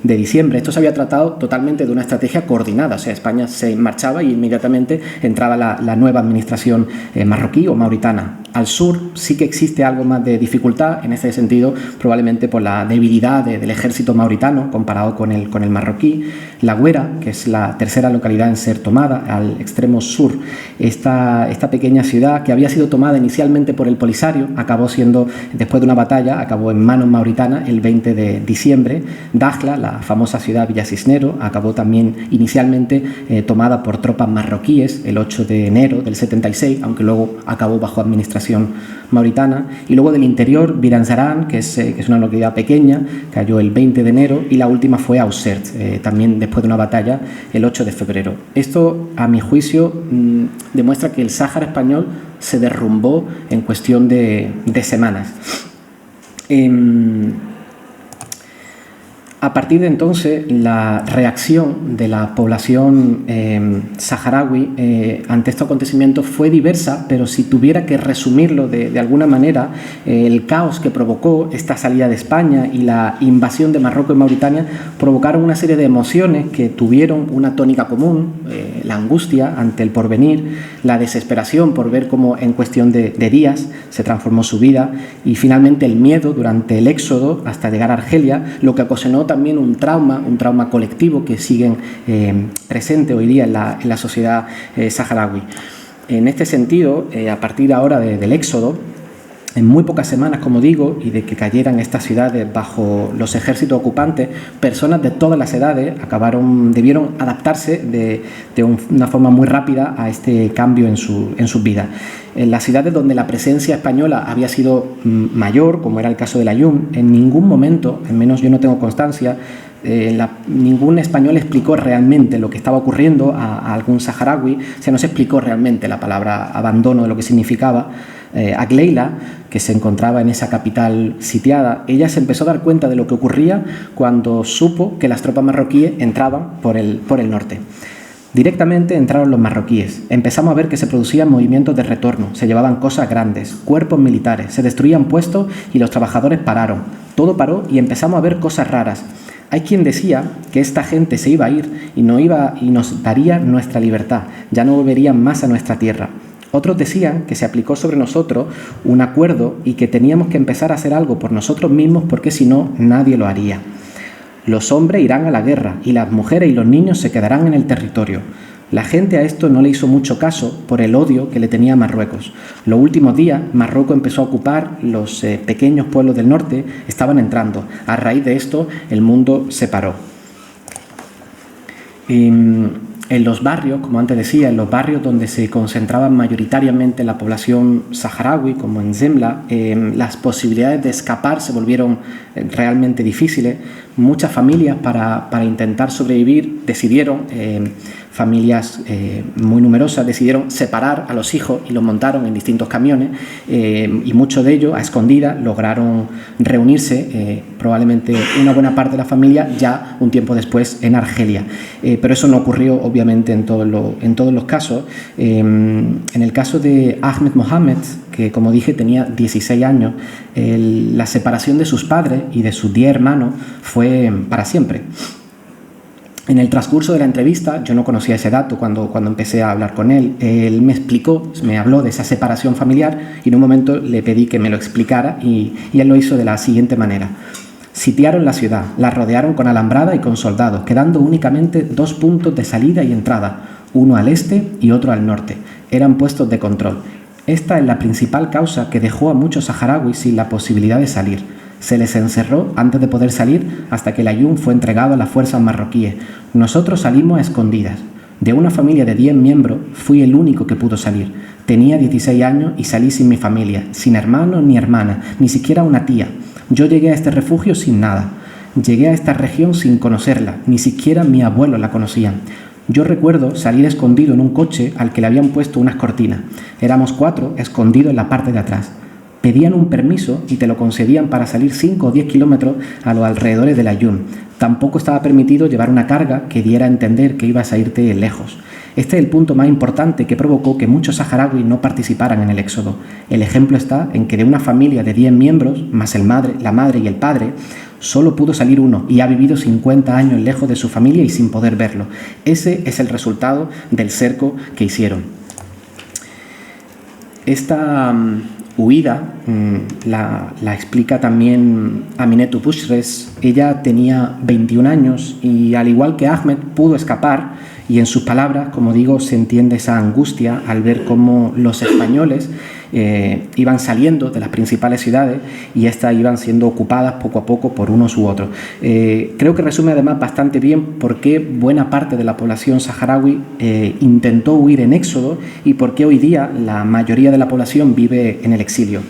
de diciembre. Esto se había tratado totalmente de una estrategia coordinada, o sea, España se marchaba y inmediatamente entraba la nueva administración marroquí o mauritana. Al sur sí que existe algo más de dificultad en ese sentido, probablemente por la debilidad del ejército mauritano comparado con el marroquí. La Güera, que es la tercera localidad en ser tomada, al extremo sur, esta pequeña ciudad que había sido tomada inicialmente por el Polisario, acabó siendo, después de una batalla, acabó en manos mauritanas el 20 de diciembre. Dakhla, la famosa ciudad Villa Cisnero, acabó también inicialmente tomada por tropas marroquíes el 8 de enero del 76, aunque luego acabó bajo administración mauritana. Y luego del interior, Biranzarán, que es una localidad pequeña, cayó el 20 de enero, y la última fue Auxerre, también después de una batalla el 8 de febrero. Esto, a mi juicio, demuestra que el Sáhara español se derrumbó en cuestión de semanas. A partir de entonces, la reacción de la población saharaui ante estos acontecimientos fue diversa, pero si tuviera que resumirlo de alguna manera, el caos que provocó esta salida de España y la invasión de Marruecos y Mauritania provocaron una serie de emociones que tuvieron una tónica común: la angustia ante el porvenir, la desesperación por ver cómo en cuestión de días se transformó su vida, y finalmente el miedo durante el éxodo hasta llegar a Argelia, lo que ocasionó también un trauma colectivo que sigue presente hoy día en la sociedad saharaui. En este sentido, a partir ahora del éxodo, en muy pocas semanas, como digo, y de que cayeran estas ciudades bajo los ejércitos ocupantes, personas de todas las edades debieron adaptarse de una forma muy rápida a este cambio en sus vidas. En las ciudades donde la presencia española había sido mayor, como era el caso de Aaiún, en ningún momento, al menos yo no tengo constancia, ningún español explicó realmente lo que estaba ocurriendo a algún saharaui. No se explicó realmente la palabra abandono, de lo que significaba. A Gleila, que se encontraba en esa capital sitiada, ella se empezó a dar cuenta de lo que ocurría cuando supo que las tropas marroquíes entraban por el norte. Directamente entraron los marroquíes. Empezamos a ver que se producían movimientos de retorno, se llevaban cosas grandes, cuerpos militares, se destruían puestos y los trabajadores pararon. Todo paró y empezamos a ver cosas raras. Hay quien decía que esta gente se iba a ir y nos daría nuestra libertad, ya no volverían más a nuestra tierra. Otros decían que se aplicó sobre nosotros un acuerdo y que teníamos que empezar a hacer algo por nosotros mismos porque si no, nadie lo haría. Los hombres irán a la guerra y las mujeres y los niños se quedarán en el territorio. La gente a esto no le hizo mucho caso por el odio que le tenía a Marruecos. Los últimos días, Marruecos empezó a ocupar los pequeños pueblos del norte, estaban entrando. A raíz de esto, el mundo se paró. En los barrios, como antes decía, en los barrios donde se concentraba mayoritariamente la población saharaui, como en Zemla, las posibilidades de escapar se volvieron realmente difíciles. Muchas familias, para intentar sobrevivir, decidieron, familias muy numerosas, decidieron separar a los hijos y los montaron en distintos camiones, y muchos de ellos, a escondidas, lograron reunirse, probablemente una buena parte de la familia, ya un tiempo después en Argelia. Pero eso no ocurrió, obviamente, en todos los casos. En el caso de Ahmed Mohamed, que, como dije, tenía 16 años, la separación de sus padres y de sus 10 hermanos fue para siempre. En el transcurso de la entrevista, yo no conocía ese dato cuando empecé a hablar con él. Él me habló de esa separación familiar y en un momento le pedí que me lo explicara y él lo hizo de la siguiente manera. Sitiaron la ciudad, la rodearon con alambrada y con soldados, quedando únicamente 2 puntos de salida y entrada, uno al este y otro al norte. Eran puestos de control. Esta es la principal causa que dejó a muchos saharauis sin la posibilidad de salir. Se les encerró antes de poder salir hasta que el Aaiún fue entregado a las fuerzas marroquíes. Nosotros salimos a escondidas. De una familia de 10 miembros, fui el único que pudo salir. Tenía 16 años y salí sin mi familia, sin hermanos ni hermanas, ni siquiera una tía. Yo llegué a este refugio sin nada. Llegué a esta región sin conocerla, ni siquiera mi abuelo la conocía. Yo recuerdo salir escondido en un coche al que le habían puesto unas cortinas. Éramos 4 escondidos en la parte de atrás. Pedían un permiso y te lo concedían para salir 5 o 10 kilómetros a los alrededores del Aaiún. Tampoco estaba permitido llevar una carga que diera a entender que ibas a irte lejos. Este es el punto más importante que provocó que muchos saharauis no participaran en el éxodo. El ejemplo está en que de una familia de 10 miembros, más la madre y el padre, solo pudo salir uno y ha vivido 50 años lejos de su familia y sin poder verlo. Ese es el resultado del cerco que hicieron. Esta huida la explica también Aminetou Bouchres. Ella tenía 21 años y, al igual que Ahmed, pudo escapar, y en sus palabras, como digo, se entiende esa angustia al ver cómo los españoles iban saliendo de las principales ciudades y estas iban siendo ocupadas poco a poco por unos u otros. Creo que resume además bastante bien por qué buena parte de la población saharaui intentó huir en éxodo y por qué hoy día la mayoría de la población vive en el exilio.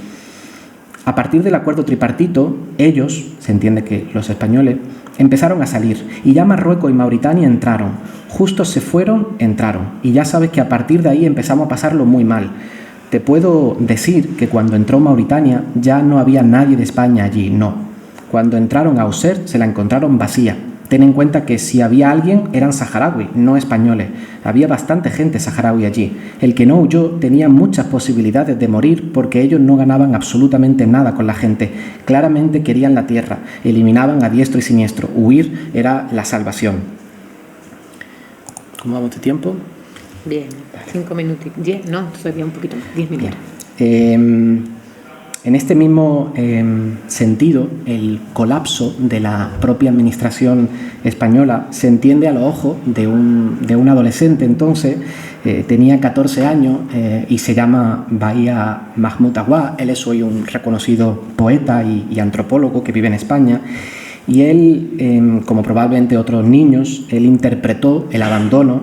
A partir del acuerdo tripartito, ellos, se entiende que los españoles, empezaron a salir y ya Marruecos y Mauritania entraron. Justos se fueron, entraron. Y ya sabes que a partir de ahí empezamos a pasarlo muy mal. Te puedo decir que cuando entró Mauritania ya no había nadie de España allí, no. Cuando entraron a Auxerre se la encontraron vacía. Ten en cuenta que si había alguien eran saharauis, no españoles. Había bastante gente saharaui allí. El que no huyó tenía muchas posibilidades de morir porque ellos no ganaban absolutamente nada con la gente. Claramente querían la tierra, eliminaban a diestro y siniestro. Huir era la salvación. ¿Cómo vamos de tiempo? Bien, 5 minutos. 10, no, todavía un poquito más, 10 minutos. En este mismo sentido, el colapso de la propia administración española se entiende a los ojos de un adolescente. Entonces, tenía 14 años y se llama Bahía Mahmoud Awad. Él es hoy un reconocido poeta y antropólogo que vive en España. Y él, como probablemente otros niños, él interpretó el abandono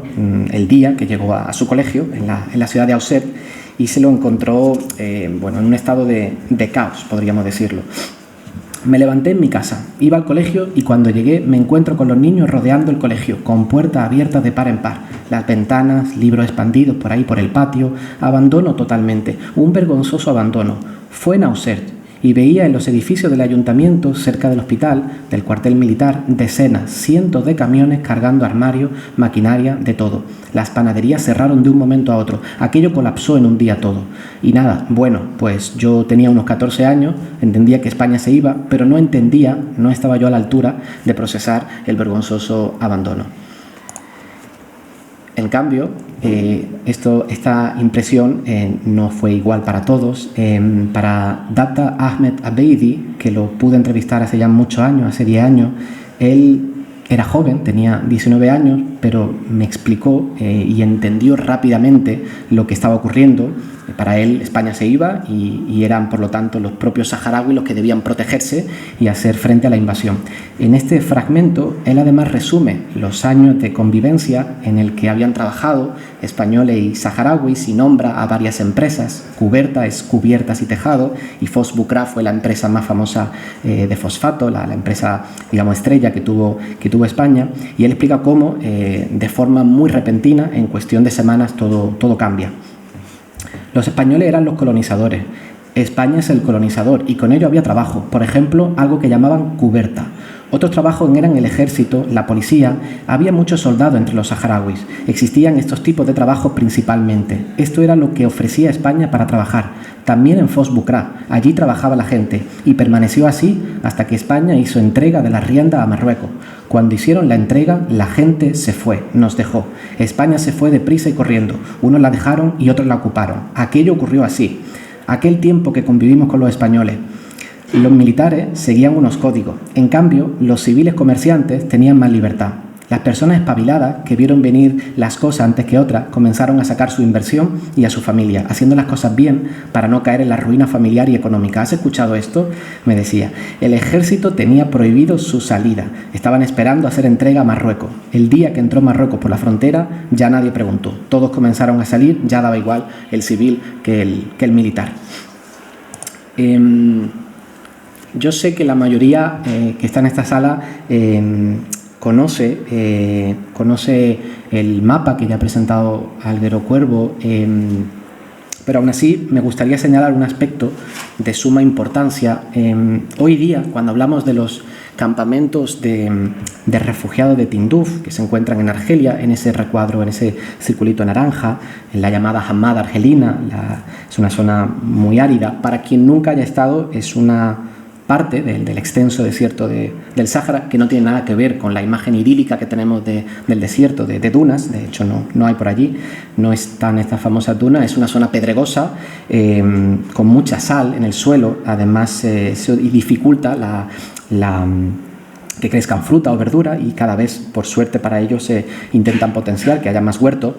el día que llegó a su colegio en la ciudad de Auxerre, y se lo encontró en un estado de caos, podríamos decirlo. Me levanté en mi casa, iba al colegio y cuando llegué me encuentro con los niños rodeando el colegio, con puertas abiertas de par en par, las ventanas, libros expandidos por ahí por el patio, abandono totalmente, un vergonzoso abandono. Fue en Auxerre y veía en los edificios del ayuntamiento, cerca del hospital, del cuartel militar, decenas, cientos de camiones cargando armarios, maquinaria, de todo. Las panaderías cerraron de un momento a otro. Aquello colapsó en un día todo. Y nada, pues yo tenía unos 14 años, entendía que España se iba, pero no estaba yo a la altura de procesar el vergonzoso abandono. En cambio, esta impresión no fue igual para todos. Para Data Ahmed Abeidi, que lo pude entrevistar hace ya muchos años, hace 10 años, él era joven, tenía 19 años, pero me explicó y entendió rápidamente lo que estaba ocurriendo. Para él España se iba y eran por lo tanto los propios saharauis los que debían protegerse y hacer frente a la invasión. En este fragmento él además resume los años de convivencia en el que habían trabajado españoles y saharauis y nombra a varias empresas. Cuberta es Cubiertas y Tejado, y Fos-Bucra fue la empresa más famosa de fosfato, la empresa, digamos, estrella que tuvo España, y él explica cómo de forma muy repentina, en cuestión de semanas, todo cambia. Los españoles eran los colonizadores, España es el colonizador, y con ello había trabajo, por ejemplo, algo que llamaban cuberta. Otros trabajos eran el ejército, la policía, había muchos soldados entre los saharauis, existían estos tipos de trabajos principalmente. Esto era lo que ofrecía España para trabajar. También en Fos-Bucra, allí trabajaba la gente, y permaneció así hasta que España hizo entrega de la rienda a Marruecos. Cuando hicieron la entrega, la gente se fue, nos dejó. España se fue deprisa y corriendo, unos la dejaron y otros la ocuparon. Aquello ocurrió así. Aquel tiempo que convivimos con los españoles, los militares seguían unos códigos. En cambio, los civiles comerciantes tenían más libertad. Las personas espabiladas, que vieron venir las cosas antes que otras, comenzaron a sacar su inversión y a su familia, haciendo las cosas bien para no caer en la ruina familiar y económica. ¿Has escuchado esto? Me decía. El ejército tenía prohibido su salida. Estaban esperando hacer entrega a Marruecos. El día que entró Marruecos por la frontera, ya nadie preguntó. Todos comenzaron a salir, ya daba igual el civil que el militar. Yo sé que la mayoría que está en esta sala conoce el mapa que ya ha presentado Álvaro Cuervo, pero aún así me gustaría señalar un aspecto de suma importancia. Hoy día, cuando hablamos de los campamentos de refugiados de Tinduf, que se encuentran en Argelia, en ese recuadro, en ese circulito naranja, en la llamada Hamada argelina, es una zona muy árida. Para quien nunca haya estado, es una parte del extenso desierto del Sáhara, que no tiene nada que ver con la imagen idílica que tenemos del desierto, de dunas. De hecho no hay por allí, no están estas famosas dunas. Es una zona pedregosa con mucha sal en el suelo. Además y dificulta que crezcan fruta o verdura, y cada vez, por suerte para ellos, se intentan potenciar que haya más huerto,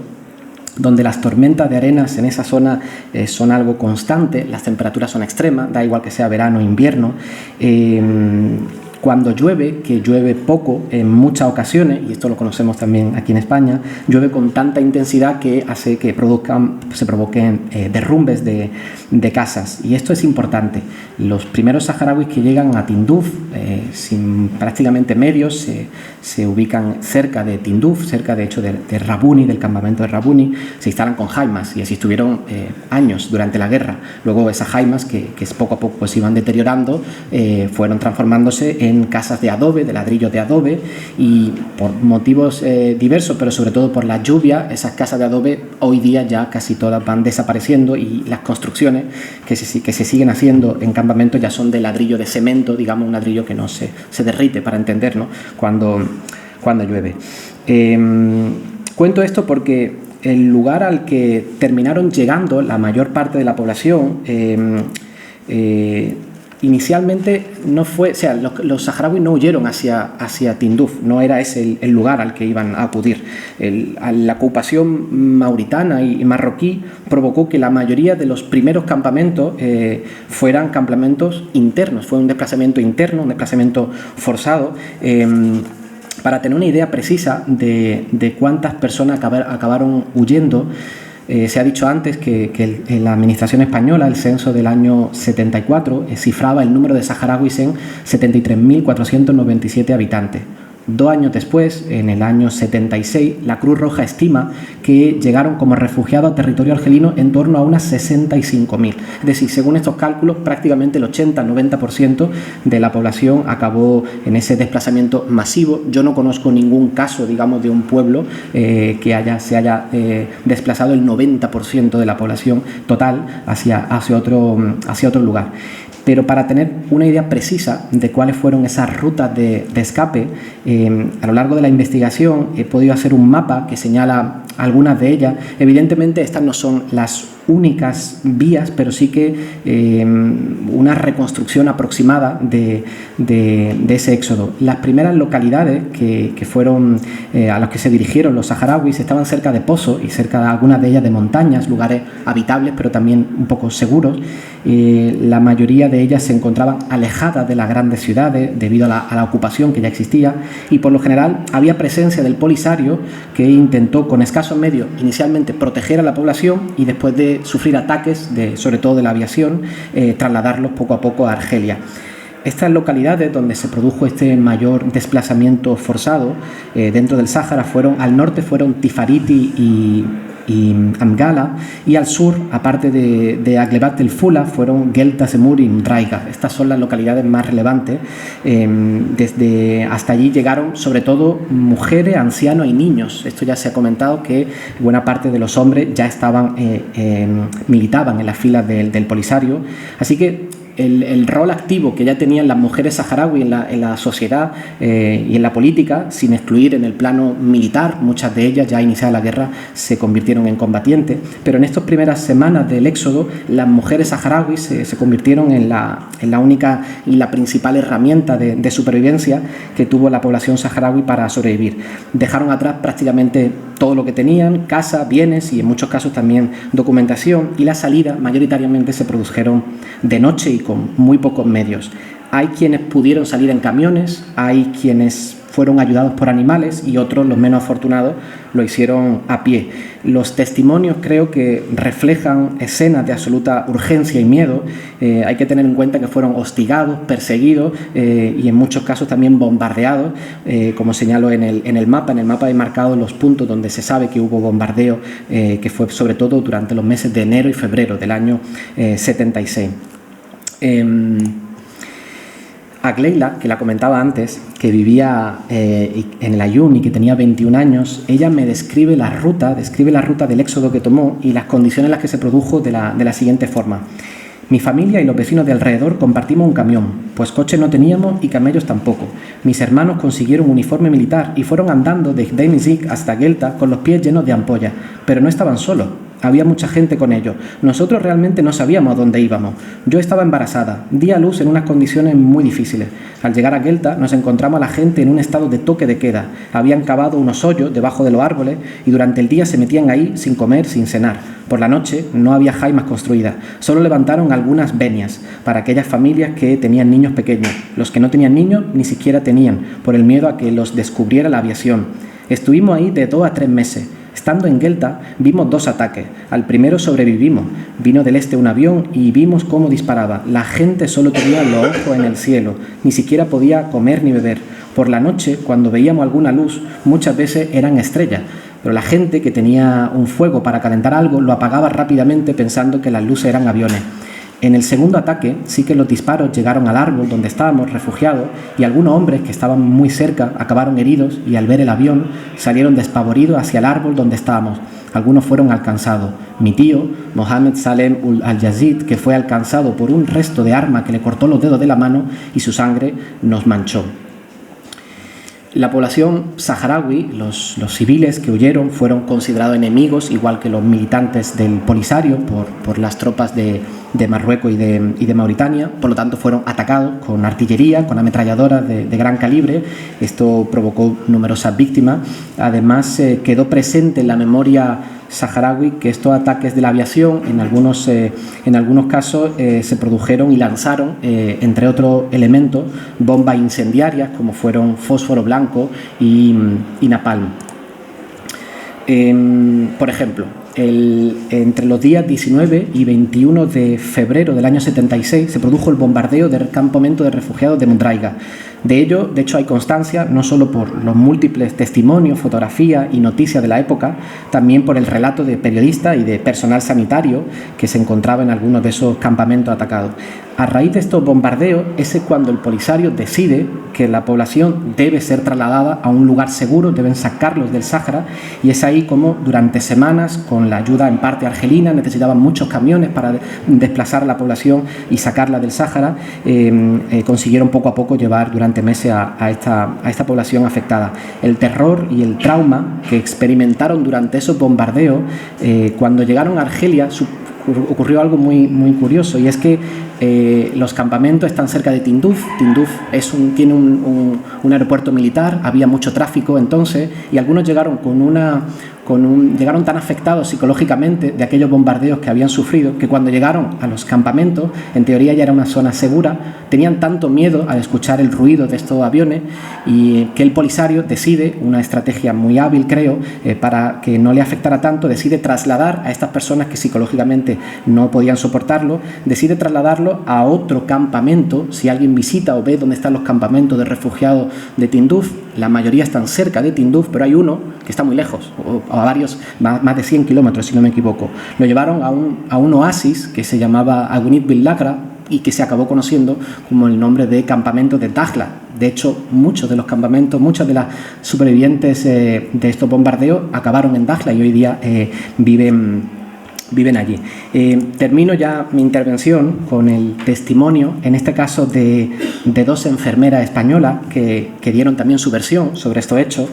donde las tormentas de arenas en esa zona son algo constante, las temperaturas son extremas, da igual que sea verano o invierno. Cuando llueve, que llueve poco en muchas ocasiones, y esto lo conocemos también aquí en España, llueve con tanta intensidad que hace que se provoquen derrumbes de casas. Y esto es importante. Los primeros saharauis que llegan a Tinduf, sin prácticamente medios, se ubican cerca de Tinduf, cerca de hecho de Rabuni, del campamento de Rabuni, se instalan con jaimas y así estuvieron años durante la guerra. Luego esas jaimas, que poco a poco se iban deteriorando, fueron transformándose en casas de adobe, de ladrillos de adobe, y por motivos diversos, pero sobre todo por la lluvia, esas casas de adobe hoy día ya casi todas van desapareciendo, y las construcciones que se siguen haciendo en campamentos ya son de ladrillo de cemento, digamos, un ladrillo que no se derrite, para entender, ¿no?, cuando llueve. Cuento esto porque el lugar al que terminaron llegando la mayor parte de la población inicialmente no fue, o sea, los saharauis no huyeron hacia Tinduf, no era ese el lugar al que iban a acudir. La ocupación mauritana y marroquí provocó que la mayoría de los primeros campamentos fueran campamentos internos, fue un desplazamiento interno, un desplazamiento forzado. Para tener una idea precisa de cuántas personas acabaron huyendo, se ha dicho antes que la administración española, el censo del año 74, cifraba el número de saharauis en 73.497 habitantes. 2 años después, en el año 76, la Cruz Roja estima que llegaron como refugiados a territorio argelino en torno a unas 65.000. Es decir, según estos cálculos, prácticamente el 80-90% de la población acabó en ese desplazamiento masivo. Yo no conozco ningún caso, digamos, de un pueblo que se haya desplazado el 90% de la población total hacia otro lugar. Pero para tener una idea precisa de cuáles fueron esas rutas de escape, a lo largo de la investigación he podido hacer un mapa que señala algunas de ellas. Evidentemente estas no son las únicas vías, pero sí que una reconstrucción aproximada de ese éxodo. Las primeras localidades que fueron a las que se dirigieron los saharauis estaban cerca de pozos y cerca de algunas de ellas de montañas, lugares habitables pero también un poco seguros. La mayoría de ellas se encontraban alejadas de las grandes ciudades debido a la ocupación que ya existía, y por lo general había presencia del Polisario, que intentó con escasos medios inicialmente proteger a la población y después de sufrir ataques, sobre todo de la aviación, trasladarlos poco a poco a Argelia. Estas localidades donde se produjo este mayor desplazamiento forzado dentro del Sáhara al norte fueron Tifariti y Amgala, y al sur, aparte de Aglebat el Fula, fueron Gelta, Semur y Mdraiga. Estas son las localidades más relevantes. Hasta allí llegaron sobre todo mujeres, ancianos y niños. Esto ya se ha comentado, que buena parte de los hombres ya militaban en las filas del Polisario, así que el rol activo que ya tenían las mujeres saharauis en la sociedad y en la política, sin excluir en el plano militar, muchas de ellas ya iniciada la guerra se convirtieron en combatientes, pero en estas primeras semanas del éxodo las mujeres saharauis se convirtieron en la única y la principal herramienta de supervivencia que tuvo la población saharaui para sobrevivir. Dejaron atrás prácticamente todo lo que tenían, casa, bienes y en muchos casos también documentación, y las salidas mayoritariamente se produjeron de noche y con muy pocos medios. Hay quienes pudieron salir en camiones, hay quienes fueron ayudados por animales y otros, los menos afortunados, lo hicieron a pie. Los testimonios creo que reflejan escenas de absoluta urgencia y miedo. Hay que tener en cuenta que fueron hostigados, perseguidos y en muchos casos también bombardeados, como señalo en el mapa. En el mapa he marcado los puntos donde se sabe que hubo bombardeo, que fue sobre todo durante los meses de enero y febrero del año 76. Agleila, que la comentaba antes, que vivía en el Ayun y que tenía 21 años, ella me describe la ruta del éxodo que tomó y las condiciones en las que se produjo de la siguiente forma. Mi familia y los vecinos de alrededor compartimos un camión, pues coche no teníamos y camellos tampoco. Mis hermanos consiguieron un uniforme militar y fueron andando de Denizik hasta Gelta con los pies llenos de ampollas, pero no estaban solos. Había mucha gente con ellos. Nosotros realmente no sabíamos a dónde íbamos. Yo estaba embarazada, di a luz en unas condiciones muy difíciles. Al llegar a Guelta nos encontramos a la gente en un estado de toque de queda. Habían cavado unos hoyos debajo de los árboles y durante el día se metían ahí sin comer, sin cenar. Por la noche no había jaimas construidas, solo levantaron algunas venias para aquellas familias que tenían niños pequeños. Los que no tenían niños ni siquiera tenían, por el miedo a que los descubriera la aviación. Estuvimos ahí de 2 a 3 meses. Estando en Guelta, vimos 2 ataques. Al primero sobrevivimos. Vino del este un avión y vimos cómo disparaba. La gente solo tenía los ojos en el cielo. Ni siquiera podía comer ni beber. Por la noche, cuando veíamos alguna luz, muchas veces eran estrellas. Pero la gente que tenía un fuego para calentar algo lo apagaba rápidamente pensando que las luces eran aviones. En el segundo ataque sí que los disparos llegaron al árbol donde estábamos refugiados y algunos hombres que estaban muy cerca acabaron heridos y al ver el avión salieron despavoridos hacia el árbol donde estábamos. Algunos fueron alcanzados. Mi tío, Mohamed Salem al-Yazid, que fue alcanzado por un resto de arma que le cortó los dedos de la mano y su sangre nos manchó. La población saharaui, los civiles que huyeron, fueron considerados enemigos, igual que los militantes del Polisario por las tropas de Marruecos y de Mauritania. Por lo tanto, fueron atacados con artillería, con ametralladoras de gran calibre. Esto provocó numerosas víctimas. Además, quedó presente en la memoria saharaui que estos ataques de la aviación en algunos casos se produjeron y lanzaron, entre otros elementos, bombas incendiarias como fueron fósforo blanco y napalm. Por ejemplo, entre los días 19 y 21 de febrero del año 76 se produjo el bombardeo del campamento de refugiados de Mundraiga. De hecho, hay constancia no solo por los múltiples testimonios, fotografías y noticias de la época, también por el relato de periodistas y de personal sanitario que se encontraba en algunos de esos campamentos atacados. A raíz de estos bombardeos es cuando el Polisario decide que la población debe ser trasladada a un lugar seguro, deben sacarlos del Sáhara, y es ahí como durante semanas, con la ayuda en parte argelina, necesitaban muchos camiones para desplazar a la población y sacarla del Sáhara, consiguieron poco a poco llevar durante meses a esta población afectada. El terror y el trauma que experimentaron durante esos bombardeos, cuando llegaron a Argelia, ocurrió algo muy, muy curioso, y es que los campamentos están cerca de Tinduf. Tinduf tiene un aeropuerto militar, había mucho tráfico entonces, y algunos llegaron llegaron tan afectados psicológicamente de aquellos bombardeos que habían sufrido, que cuando llegaron a los campamentos, en teoría ya era una zona segura, tenían tanto miedo al escuchar el ruido de estos aviones, y que el Polisario decide, una estrategia muy hábil creo, para que no le afectara tanto, decide trasladar a estas personas que psicológicamente no podían soportarlo, decide trasladarlo a otro campamento. Si alguien visita o ve dónde están los campamentos de refugiados de Tinduf, la mayoría están cerca de Tinduf, pero hay uno que está muy lejos, a varios, más de 100 kilómetros si no me equivoco. Lo llevaron a un oasis que se llamaba Agunit Bil Lakra y que se acabó conociendo como el nombre de campamento de Dakhla. De hecho, muchos de los campamentos, muchas de las supervivientes de estos bombardeos acabaron en Dakhla y hoy día viven allí. Termino ya mi intervención con el testimonio, en este caso de 2 enfermeras españolas que dieron también su versión sobre estos hechos.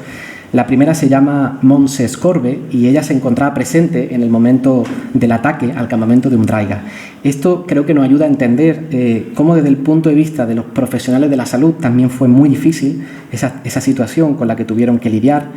La primera se llama Montse Escorbe y ella se encontraba presente en el momento del ataque al campamento de Mundraiga. Esto creo que nos ayuda a entender cómo desde el punto de vista de los profesionales de la salud también fue muy difícil esa situación con la que tuvieron que lidiar.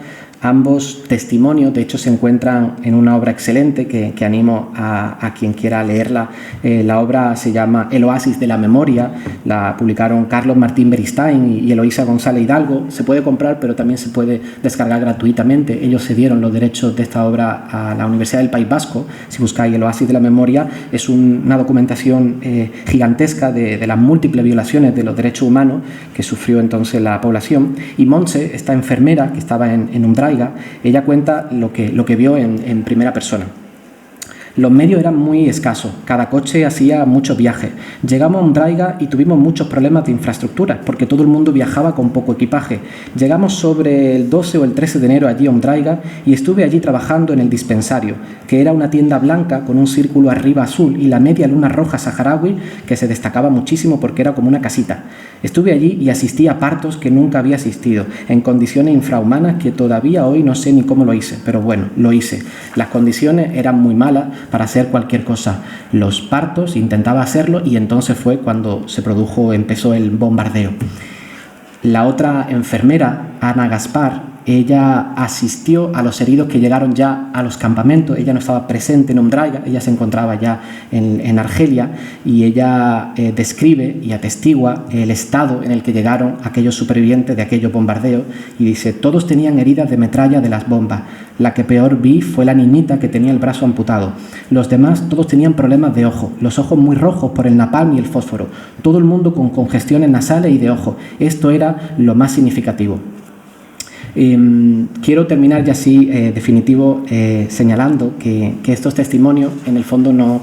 Ambos testimonios, de hecho, se encuentran en una obra excelente que animo a quien quiera leerla. La obra se llama El oasis de la memoria, la publicaron Carlos Martín Beristain y Eloísa González Hidalgo. Se puede comprar, pero también se puede descargar gratuitamente. Ellos cedieron los derechos de esta obra a la Universidad del País Vasco. Si buscáis El oasis de la memoria, es una documentación gigantesca de las múltiples violaciones de los derechos humanos que sufrió entonces la población. Y Montse, esta enfermera que estaba en Mundraiga, ella cuenta lo que vio en primera persona. Los medios eran muy escasos, cada coche hacía muchos viajes. Llegamos a Ondraiga y tuvimos muchos problemas de infraestructura, porque todo el mundo viajaba con poco equipaje. Llegamos sobre el 12 o el 13 de enero allí a Ondraiga y estuve allí trabajando en el dispensario, que era una tienda blanca con un círculo arriba azul y la media luna roja saharaui, que se destacaba muchísimo porque era como una casita. Estuve allí y asistí a partos que nunca había asistido, en condiciones infrahumanas que todavía hoy no sé ni cómo lo hice, pero bueno, lo hice. Las condiciones eran muy malas para hacer cualquier cosa. Los partos, intentaba hacerlo y entonces fue cuando empezó el bombardeo. La otra enfermera, Ana Gaspar, ella asistió a los heridos que llegaron ya a los campamentos. Ella no estaba presente en Ondraiga, ella se encontraba ya en Argelia, y ella describe y atestigua el estado en el que llegaron aquellos supervivientes de aquellos bombardeos, y dice: todos tenían heridas de metralla de las bombas. La que peor vi fue la niñita que tenía el brazo amputado. Los demás todos tenían problemas de ojo, los ojos muy rojos por el napalm y el fósforo. Todo el mundo con congestiones nasales y de ojo. Esto era lo más significativo. Quiero terminar ya así definitivo señalando que estos testimonios en el fondo no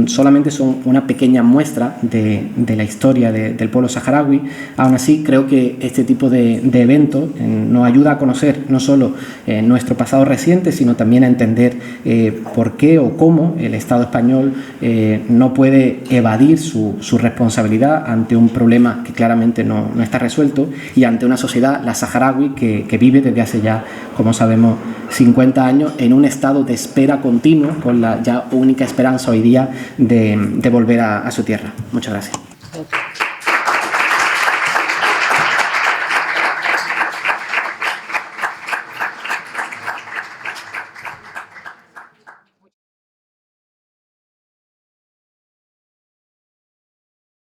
solamente son una pequeña muestra de la historia del pueblo saharaui. Aún así creo que este tipo de eventos nos ayuda a conocer no solo nuestro pasado reciente, sino también a entender por qué o cómo el Estado español no puede evadir su responsabilidad ante un problema que claramente no está resuelto, y ante una sociedad, la saharaui, que vive desde hace ya, como sabemos, 50 años en un estado de espera continuo, con la ya única esperanza hoy día de volver a su tierra. Muchas gracias.